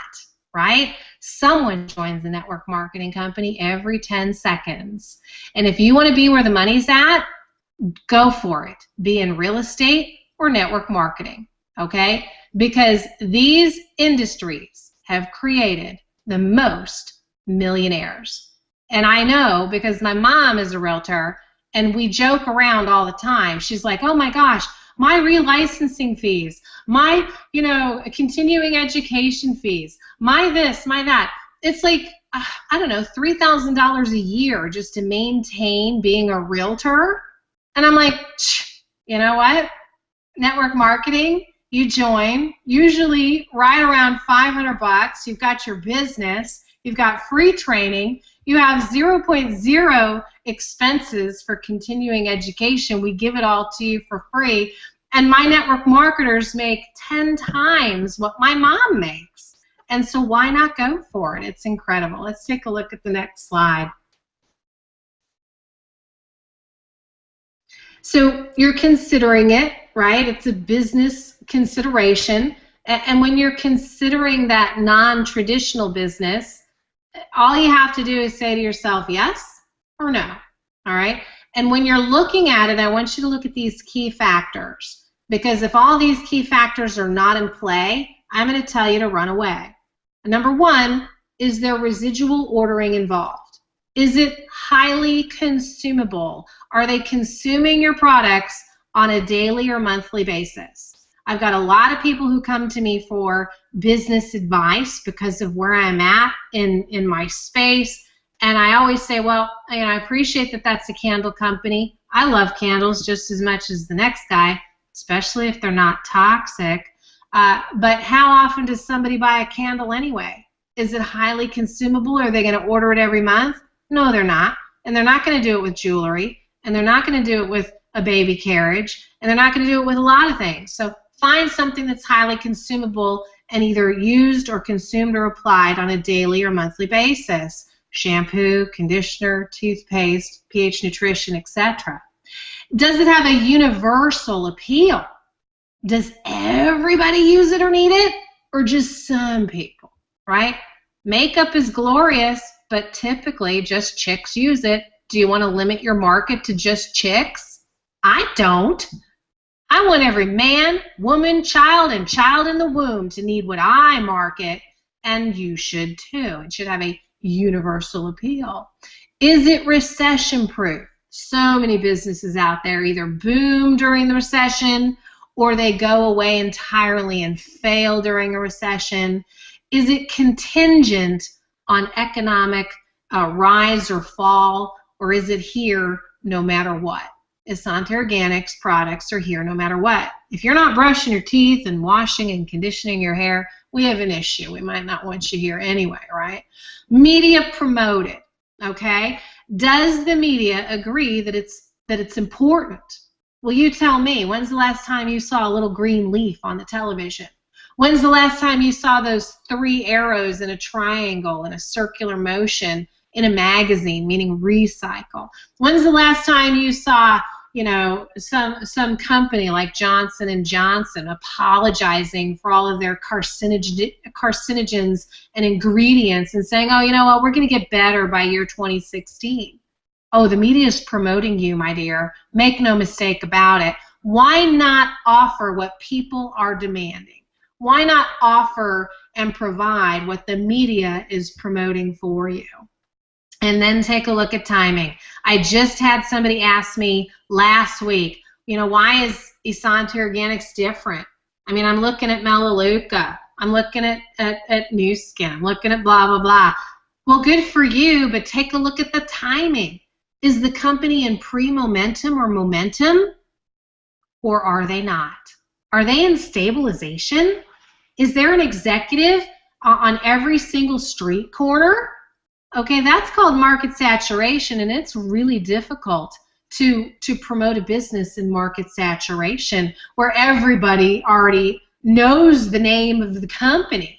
right? Someone joins the network marketing company every 10 seconds. And if you want to be where the money's at, go for it. Be in real estate or network marketing, okay? Because these industries have created the most millionaires. And I know because my mom is a realtor, and we joke around all the time. She's like, oh my gosh, my relicensing fees, my, continuing education fees, my this, my that. It's like, I don't know, $3,000 a year just to maintain being a realtor. And I'm like, you know what? Network marketing, you join, usually right around $500. You've got your business, you've got free training, you have 0.0 expenses for continuing education. We give it all to you for free. And my network marketers make 10 times what my mom makes. And so why not go for it? It's incredible. Let's take a look at the next slide. So you're considering it, right? It's a business consideration. And when you're considering that non-traditional business, all you have to do is say to yourself yes or no, all right? And when you're looking at it, I want you to look at these key factors, because if all these key factors are not in play, I'm going to tell you to run away. Number one, is there residual ordering involved? Is it highly consumable? Are they consuming your products on a daily or monthly basis? I've got a lot of people who come to me for business advice because of where I'm at in my space. And I always say, well, I appreciate that that's a candle company. I love candles just as much as the next guy, especially if they're not toxic. But how often does somebody buy a candle anyway? Is it highly consumable? Are they going to order it every month? No, they're not. And they're not going to do it with jewelry. And they're not going to do it with a baby carriage. And they're not going to do it with a lot of things. So find something that's highly consumable and either used or consumed or applied on a daily or monthly basis. Shampoo, conditioner, toothpaste, pH nutrition, etc. Does it have a universal appeal? Does everybody use it or need it? Or just some people, right? Makeup is glorious, but typically just chicks use it. Do you want to limit your market to just chicks? I don't. I want every man, woman, child, and child in the womb to need what I market, and you should too. It should have a universal appeal. Is it recession-proof? So many businesses out there either boom during the recession or they go away entirely and fail during a recession. Is it contingent on economic rise or fall, or is it here no matter what? Asante Organics products are here no matter what. If you're not brushing your teeth and washing and conditioning your hair, we have an issue. We might not want you here anyway, right? Media promoted, okay? Does the media agree that it's important? Well, you tell me, when's the last time you saw a little green leaf on the television? When's the last time you saw those 3 arrows in a triangle in a circular motion in a magazine, meaning recycle? When's the last time you saw, some company like Johnson & Johnson apologizing for all of their carcinogens and ingredients and saying, oh, you know what, we're going to get better by year 2016. Oh, the media is promoting you, my dear. Make no mistake about it. Why not offer what people are demanding? Why not offer and provide what the media is promoting for you? And then take a look at timing. I just had somebody ask me last week, why is Asante Organics different? I mean, I'm looking at Melaleuca. I'm looking at Nu Skin. I'm looking at blah, blah, blah. Well, good for you, but take a look at the timing. Is the company in pre-momentum or momentum, or are they not? Are they in stabilization? Is there an executive on every single street corner? Okay, that's called market saturation, and it's really difficult to promote a business in market saturation where everybody already knows the name of the company.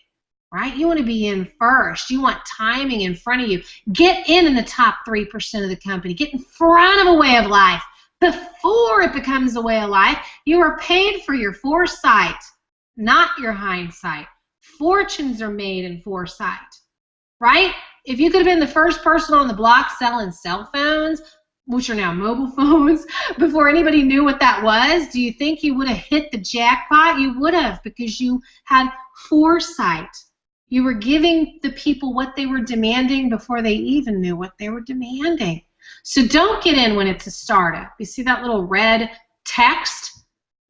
Right? You want to be in first. You want timing in front of you. Get in the top 3% of the company. Get in front of a way of life before it becomes a way of life. You are paid for your foresight, not your hindsight. Fortunes are made in foresight, right? If you could have been the first person on the block selling cell phones, which are now mobile phones, before anybody knew what that was, do you think you would have hit the jackpot? You would have, because you had foresight. You were giving the people what they were demanding before they even knew what they were demanding. So don't get in when it's a startup. You see that little red text?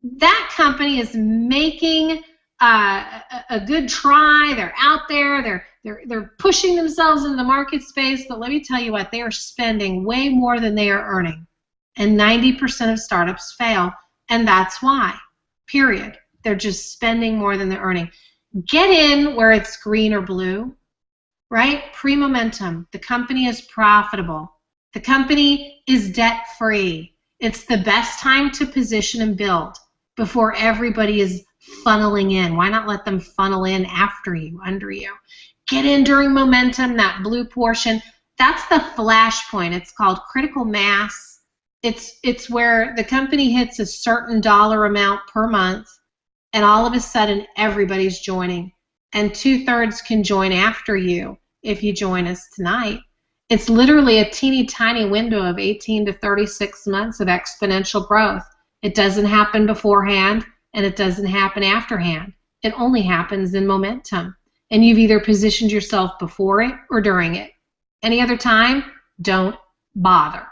That company is making a good try. They're out there. They're pushing themselves into the market space. But let me tell you what, they are spending way more than they are earning. And 90% of startups fail. And that's why, period. They're just spending more than they're earning. Get in where it's green or blue, right? Pre-momentum. The company is profitable. The company is debt-free. It's the best time to position and build before everybody is funneling in. Why not let them funnel in after you, under you? Get in during momentum, that blue portion. That's the flash point. It's called critical mass. It's where the company hits a certain dollar amount per month. and all of a sudden everybody's joining, and 2/3 can join after you if you join us tonight. It's literally a teeny tiny window of 18 to 36 months of exponential growth. It doesn't happen beforehand, and it doesn't happen afterhand. It only happens in momentum, and you've either positioned yourself before it or during it. Any other time, don't bother.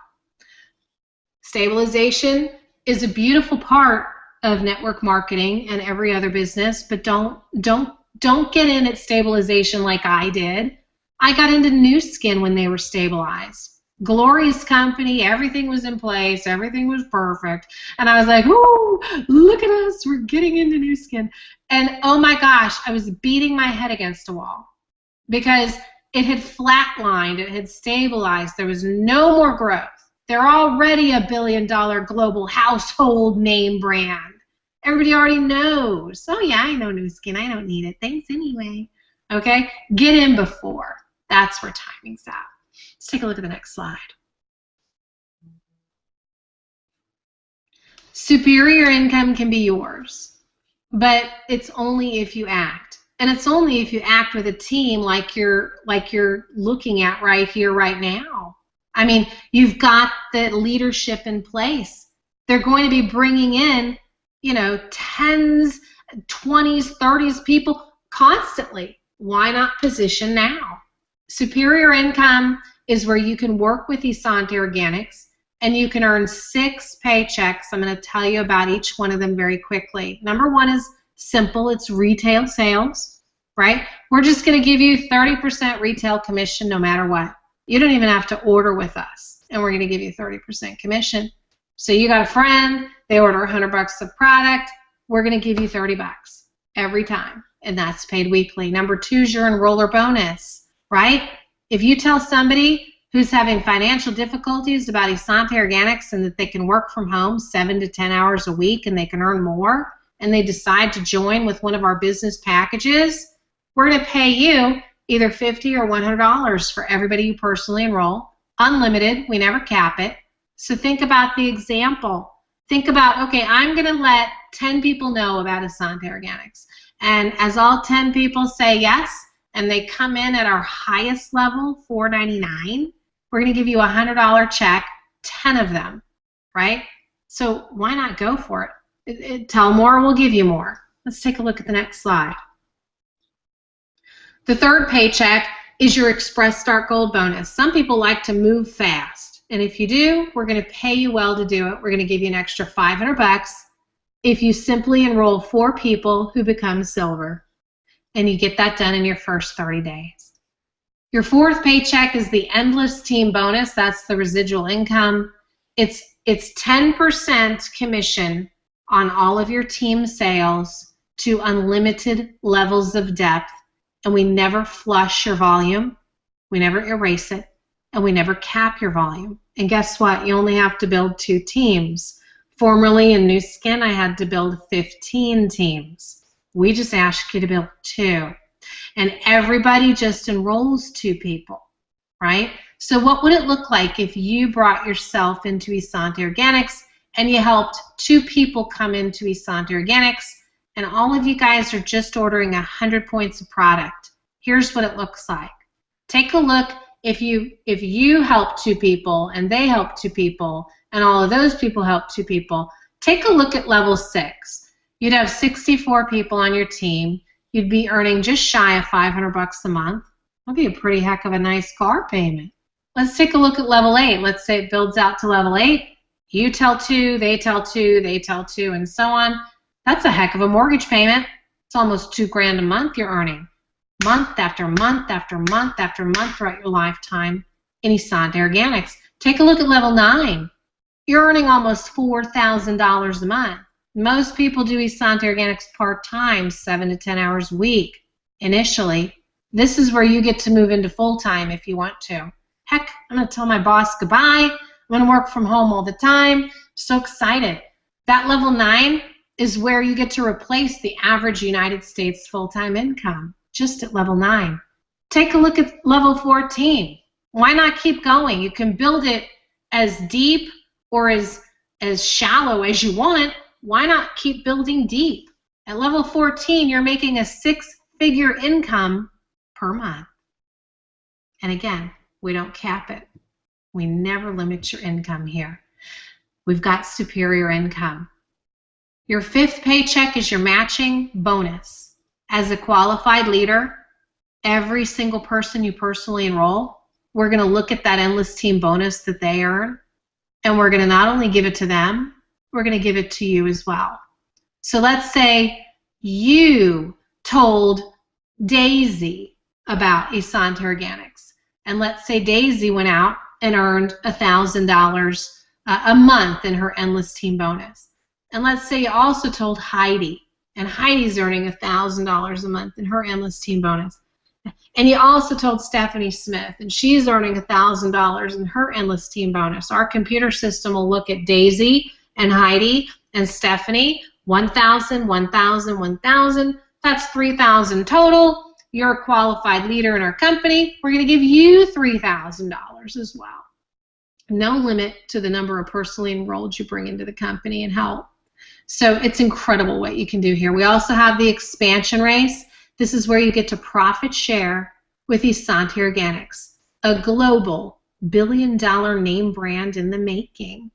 Stabilization is a beautiful part of network marketing and every other business, but don't get in at stabilization like I did. I got into Nu Skin when they were stabilized. Glorious company, everything was in place, everything was perfect, and I was like, "Ooh, look at us, we're getting into Nu Skin," and oh my gosh, I was beating my head against a wall because it had flatlined, it had stabilized, there was no more growth. They're already a billion-dollar global household name brand. Everybody already knows. Oh yeah, I know Nu Skin, I don't need it. Thanks anyway. Okay, get in before. That's where timing's at. Let's take a look at the next slide. Superior income can be yours, but it's only if you act. And it's only if you act with a team like you're looking at right here, right now. I mean, you've got the leadership in place. They're going to be bringing in, 10s, 20s, 30s people constantly. Why not position now? Superior income is where you can work with Esante Organics and you can earn 6 paychecks. I'm going to tell you about each one of them very quickly. Number one is simple. It's retail sales, right? We're just going to give you 30% retail commission no matter what. You don't even have to order with us, and we're going to give you 30% commission. So you got a friend, they order $100 of product, we're going to give you $30 every time, and that's paid weekly. Number two is your enroller bonus, right? If you tell somebody who's having financial difficulties about Esante Organics and that they can work from home 7 to 10 hours a week and they can earn more, and they decide to join with one of our business packages, we're going to pay you either $50 or $100 for everybody you personally enroll. Unlimited, we never cap it. So think about the example. Think about, okay, I'm going to let 10 people know about Esante Organics. And as all 10 people say yes, and they come in at our highest level, $4.99, we're going to give you a $100 check, 10 of them, right? So why not go for it? Tell more, we'll give you more. Let's take a look at the next slide. The third paycheck is your Express Start Gold bonus. Some people like to move fast, and if you do, we're going to pay you well to do it. We're going to give you an extra $500 if you simply enroll 4 people who become silver, and you get that done in your first 30 days. Your fourth paycheck is the Endless Team bonus. That's the residual income. It's 10% commission on all of your team sales to unlimited levels of depth. And we never flush your volume, we never erase it, and we never cap your volume. And guess what? You only have to build 2 teams. Formerly in Nu Skin, I had to build 15 teams. We just ask you to build 2. And everybody just enrolls 2 people, right? So what would it look like if you brought yourself into Esante Organics and you helped 2 people come into Esante Organics, and all of you guys are just ordering 100 points of product? Here's what it looks like. Take a look. If you help 2 people and they help 2 people and all of those people help 2 people, take a look at level 6. You'd have 64 people on your team. You'd be earning just shy of $500 a month. That'd be a pretty heck of a nice car payment. Let's take a look at level 8. Let's say it builds out to level 8. You tell 2, they tell 2, they tell 2, and so on. That's a heck of a mortgage payment. It's almost $2,000 a month you're earning, month after month after month after month throughout your lifetime in Esante Organics. Take a look at level 9. You're earning almost $4,000 a month. Most people do Esante Organics part-time, 7 to 10 hours a week initially. This is where you get to move into full-time if you want to. Heck, I'm going to tell my boss goodbye. I'm going to work from home all the time. So excited. That level 9 is where you get to replace the average United States full-time income, just at level 9. Take a look at level 14. Why not keep going? You can build it as deep or as shallow as you want. Why not keep building deep? At level 14, you're making a 6-figure income per month. And again, we don't cap it. We never limit your income here. We've got superior income. Your 5th paycheck is your matching bonus. As a qualified leader, every single person you personally enroll, we're going to look at that endless team bonus that they earn, and we're going to not only give it to them, we're going to give it to you as well. So let's say you told Daisy about Asante Organics, and let's say Daisy went out and earned $1,000 a month in her endless team bonus. And let's say you also told Heidi, and Heidi's earning $1,000 a month in her endless team bonus. And you also told Stephanie Smith, and she's earning $1,000 in her endless team bonus. Our computer system will look at Daisy and Heidi and Stephanie, 1,000, 1,000, 1,000. That's 3,000 total. You're a qualified leader in our company. We're going to give you $3,000 as well. No limit to the number of personally enrolled you bring into the company and help. So it's incredible what you can do here. We also have the expansion race. This is where you get to profit share with Asante Organics, a global billion-dollar name brand in the making.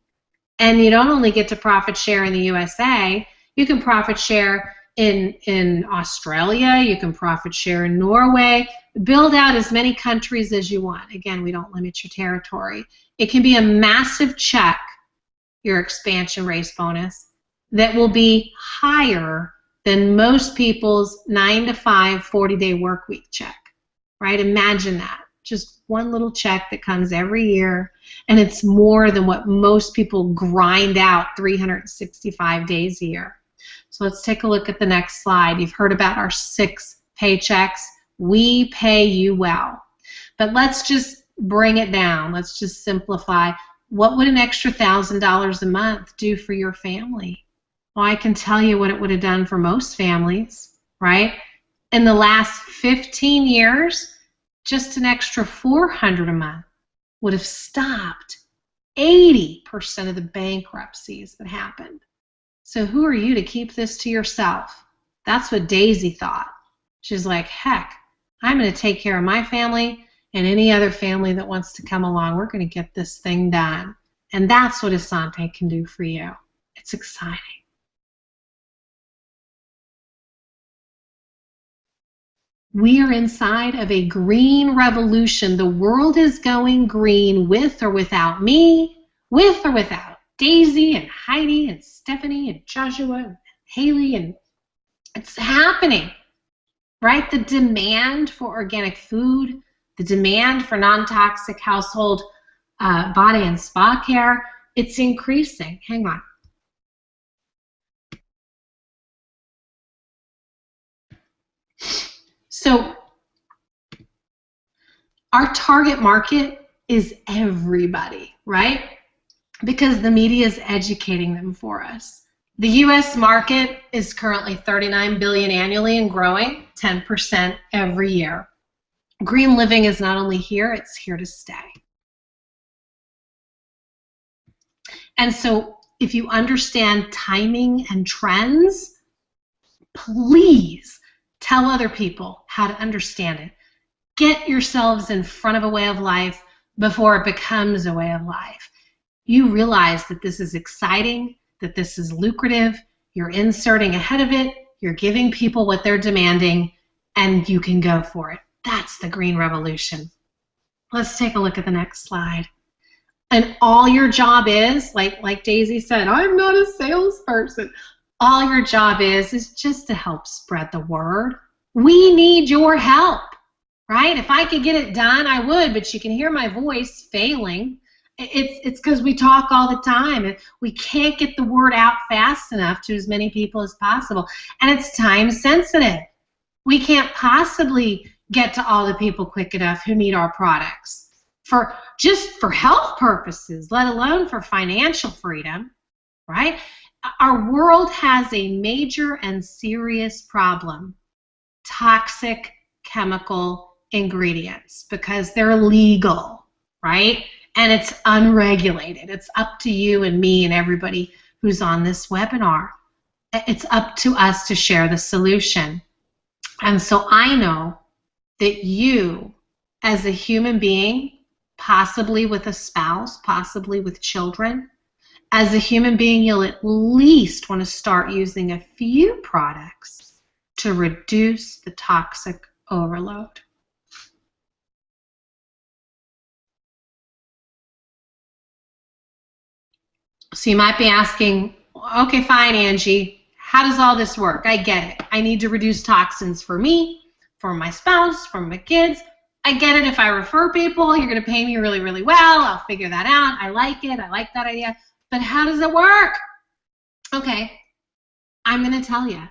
And you don't only get to profit share in the USA, you can profit share in Australia, you can profit share in Norway. Build out as many countries as you want. Again, we don't limit your territory. It can be a massive check, your expansion race bonus, that will be higher than most people's 9-to-5 40-day work week check, right? Imagine that. Just one little check that comes every year, and it's more than what most people grind out 365 days a year. So let's take a look at the next slide. You've heard about our 6 paychecks. We pay you well. But let's just bring it down. Let's just simplify. What would an extra $1,000 a month do for your family? Well, I can tell you what it would have done for most families, right? In the last 15 years, just an extra $400 a month would have stopped 80% of the bankruptcies that happened. So who are you to keep this to yourself? That's what Daisy thought. She's like, heck, I'm going to take care of my family and any other family that wants to come along. We're going to get this thing done. And that's what Asante can do for you. It's exciting. We are inside of a green revolution. The world is going green with or without me, with or without Daisy and Heidi and Stephanie and Joshua and Haley, and it's happening, right? The demand for organic food, the demand for non-toxic household body and spa care, it's increasing. Hang on. So our target market is everybody, right? Because the media is educating them for us. The U.S. market is currently $39 billion annually and growing 10% every year. Green living is not only here, it's here to stay. And so if you understand timing and trends, please tell other people how to understand it. Get yourselves in front of a way of life before it becomes a way of life. You realize that this is exciting, that this is lucrative, you're inserting ahead of it, you're giving people what they're demanding, and you can go for it. That's the green revolution. Let's take a look at the next slide. And all your job is, like Daisy said, I'm not a salesperson. All your job is just to help spread the word. We need your help, right? If I could get it done, I would, but you can hear my voice failing. It's because we talk all the time, and we can't get the word out fast enough to as many people as possible. And it's time sensitive. We can't possibly get to all the people quick enough who need our products just for health purposes, let alone for financial freedom, right? Our world has a major and serious problem: toxic chemical ingredients, because they're legal, right? And it's unregulated. It's up to you and me and everybody who's on this webinar. It's up to us to share the solution. And so I know that you, as a human being, possibly with a spouse, possibly with children, as a human being, you'll at least want to start using a few products to reduce the toxic overload. So you might be asking, okay, fine, Angie, how does all this work? I get it. I need to reduce toxins for me, for my spouse, for my kids. I get it. If I refer people, you're going to pay me really, really well. I'll figure that out. I like it. I like that idea. But how does it work? Okay, I'm going to tell you.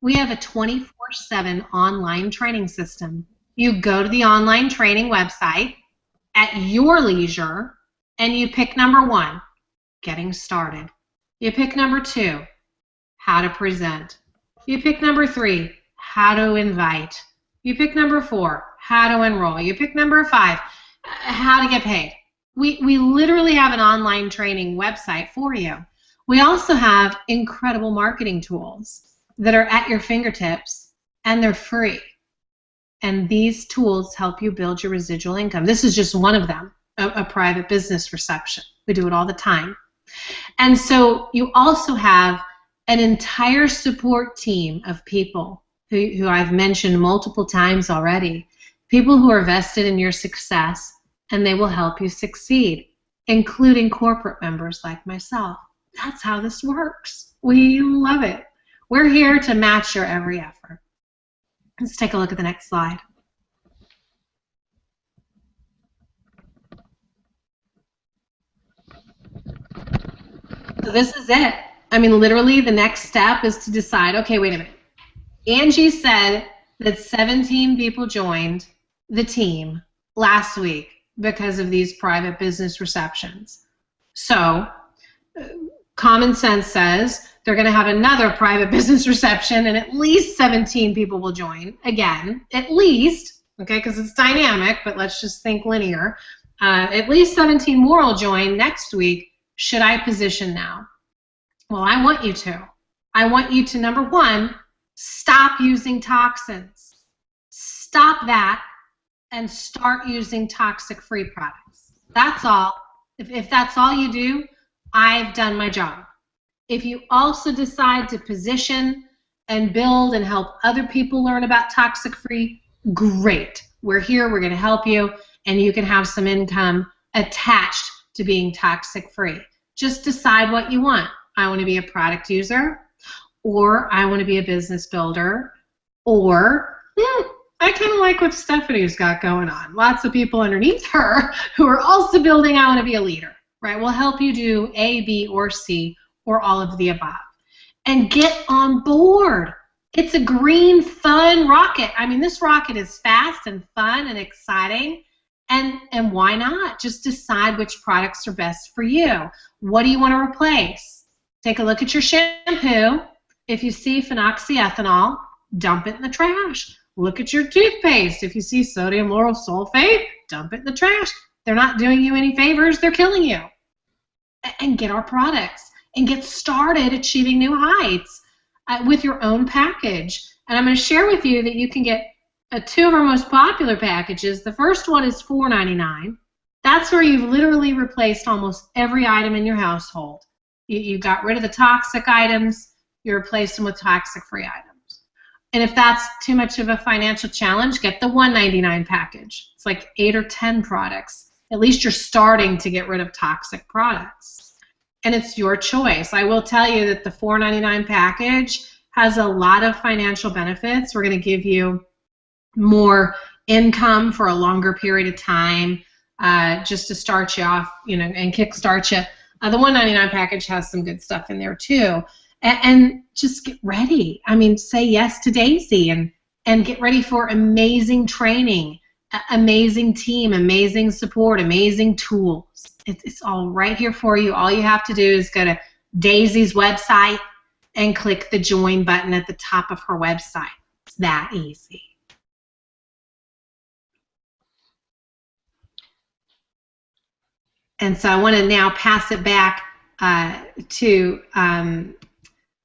We have a 24/7 online training system. You go to the online training website at your leisure, and you pick number 1, getting started. You pick number 2, how to present. You pick number 3, how to invite. You pick number 4, how to enroll. You pick number 5, how to get paid. We literally have an online training website for you. We also have incredible marketing tools that are at your fingertips, and they're free. And these tools help you build your residual income. This is just one of them, a private business reception. We do it all the time. And so you also have an entire support team of people who I've mentioned multiple times already, people who are vested in your success, and they will help you succeed, including corporate members like myself. That's how this works. We love it. We're here to match your every effort. Let's take a look at the next slide. So this is it. I mean, literally, the next step is to decide, okay, wait a minute. Angie said that 17 people joined the team last week because of these private business receptions. So common sense says they're going to have another private business reception and at least 17 people will join. Again, at least, okay, because it's dynamic, but let's just think linear. At least 17 more will join next week. Should I position now? Well, I want you to. I want you to, number 1, stop using toxins. Stop that and start using toxic-free products. That's all. If that's all you do, I've done my job. If you also decide to position and build and help other people learn about toxic-free, great. We're here, we're going to help you, and you can have some income attached to being toxic-free. Just decide what you want. I want to be a product user, or I want to be a business builder, or I kind of like what Stephanie's got going on. Lots of people underneath her who are also building, I want to be a leader. Right? We'll help you do A, B, or C, or all of the above. And get on board. It's a green, fun rocket. I mean, this rocket is fast and fun and exciting. And why not? Just decide which products are best for you. What do you want to replace? Take a look at your shampoo. If you see phenoxyethanol, dump it in the trash. Look at your toothpaste. If you see sodium lauryl sulfate, dump it in the trash. They're not doing you any favors. They're killing you. And get our products and get started achieving new heights with your own package. And I'm going to share with you that you can get 2 of our most popular packages. The first one is $4.99. That's where you've literally replaced almost every item in your household. You got rid of the toxic items. You replaced them with toxic-free items. And if that's too much of a financial challenge, get the $1.99 package. It's like 8 or 10 products. At least you're starting to get rid of toxic products. And it's your choice. I will tell you that the $4.99 package has a lot of financial benefits. We're going to give you more income for a longer period of time, just to start you off, and kickstart you. The $1.99 package has some good stuff in there too. And just get ready. I mean, say yes to Daisy and get ready for amazing training, amazing team, amazing support, amazing tools. It's all right here for you. All you have to do is go to Daisy's website and click the join button at the top of her website. It's that easy. And so I want to now pass it back to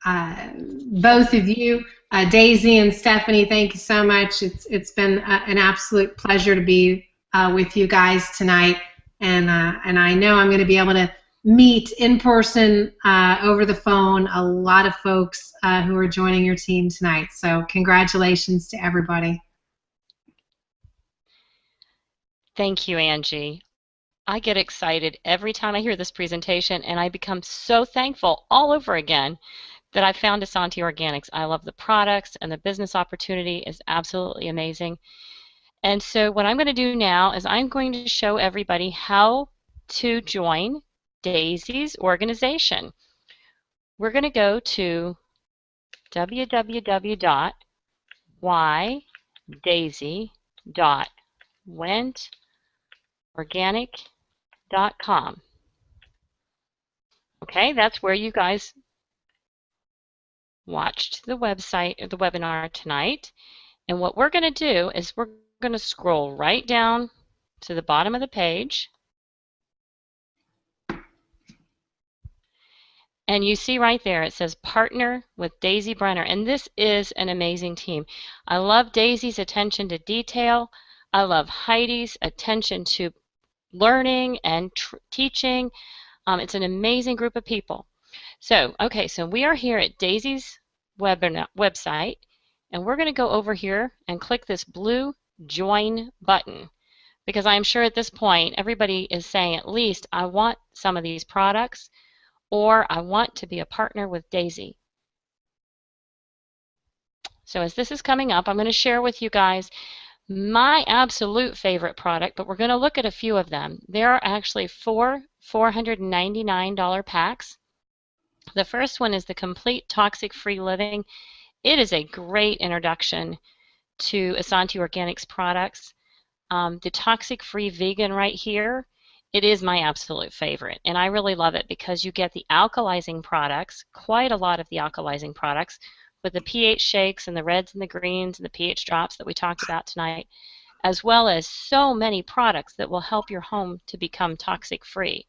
both of you, Daisy and Stephanie. Thank you so much. It's been an absolute pleasure to be with you guys tonight, and I know I'm going to be able to meet in person, over the phone, a lot of folks who are joining your team tonight. So congratulations to everybody. Thank you, Angie. I get excited every time I hear this presentation, and I become so thankful all over again that I found Asanti Organics. I love the products, and the business opportunity is absolutely amazing. And so what I'm going to do now is I'm going to show everybody how to join Daisy's organization. We're going to go to www.whydaisy.wentorganic.com. Okay, that's where you guys watched the website, the webinar tonight. And what we're going to do is we're going to scroll right down to the bottom of the page. And you see right there, it says partner with Daisy Brenner. And this is an amazing team. I love Daisy's attention to detail. I love Heidi's attention to learning and teaching. It's an amazing group of people. So, okay, so we are here at Daisy's website, and we're going to go over here and click this blue join button, because I'm sure at this point everybody is saying at least I want some of these products, or I want to be a partner with Daisy. So as this is coming up, I'm going to share with you guys my absolute favorite product, but we're going to look at a few of them. There are actually 4 $499 packs. The first one is the Complete Toxic-Free Living. It is a great introduction to Asanti Organics products. The Toxic-Free Vegan right here, it is my absolute favorite, and I really love it because you get the alkalizing products, quite a lot of the alkalizing products, with the pH shakes and the reds and the greens and the pH drops that we talked about tonight, as well as so many products that will help your home to become toxic-free.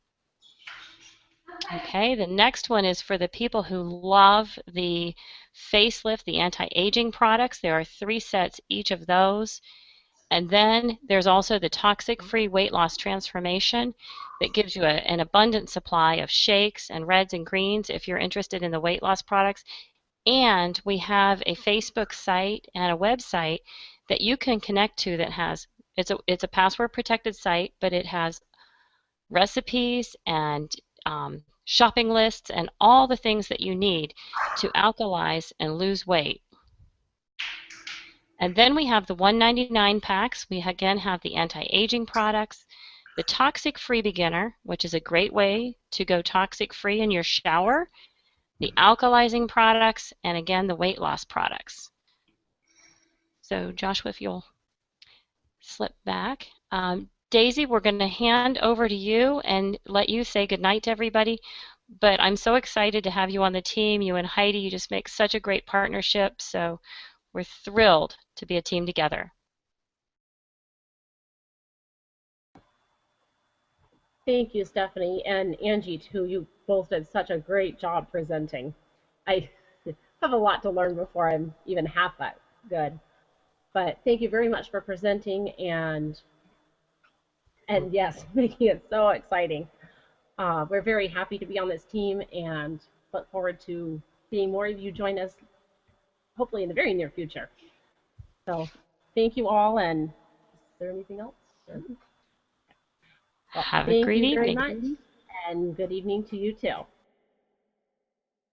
Okay, the next one is for the people who love the facelift, the anti-aging products. There are 3 sets each of those. And then there's also the toxic-free weight loss transformation that gives you an abundant supply of shakes and reds and greens if you're interested in the weight loss products. And we have a Facebook site and a website that you can connect to that has, it's a password protected site, but it has recipes and shopping lists and all the things that you need to alkalize and lose weight. And then we have the $199 packs. We again have the anti-aging products, the toxic-free beginner, which is a great way to go toxic-free in your shower, the alkalizing products, and again the weight loss products. So Joshua, if you'll slip back. Daisy, we're going to hand over to you and let you say goodnight to everybody. But I'm so excited to have you on the team. You and Heidi, you just make such a great partnership. So we're thrilled to be a team together. Thank you, Stephanie, and Angie, too. You both did such a great job presenting. I have a lot to learn before I'm even half that good. But thank you very much for presenting and yes, making it so exciting. We're very happy to be on this team and look forward to seeing more of you join us, hopefully in the very near future. So thank you all, and is there anything else? Well, have a great evening. Thank you very much, and good evening to you too.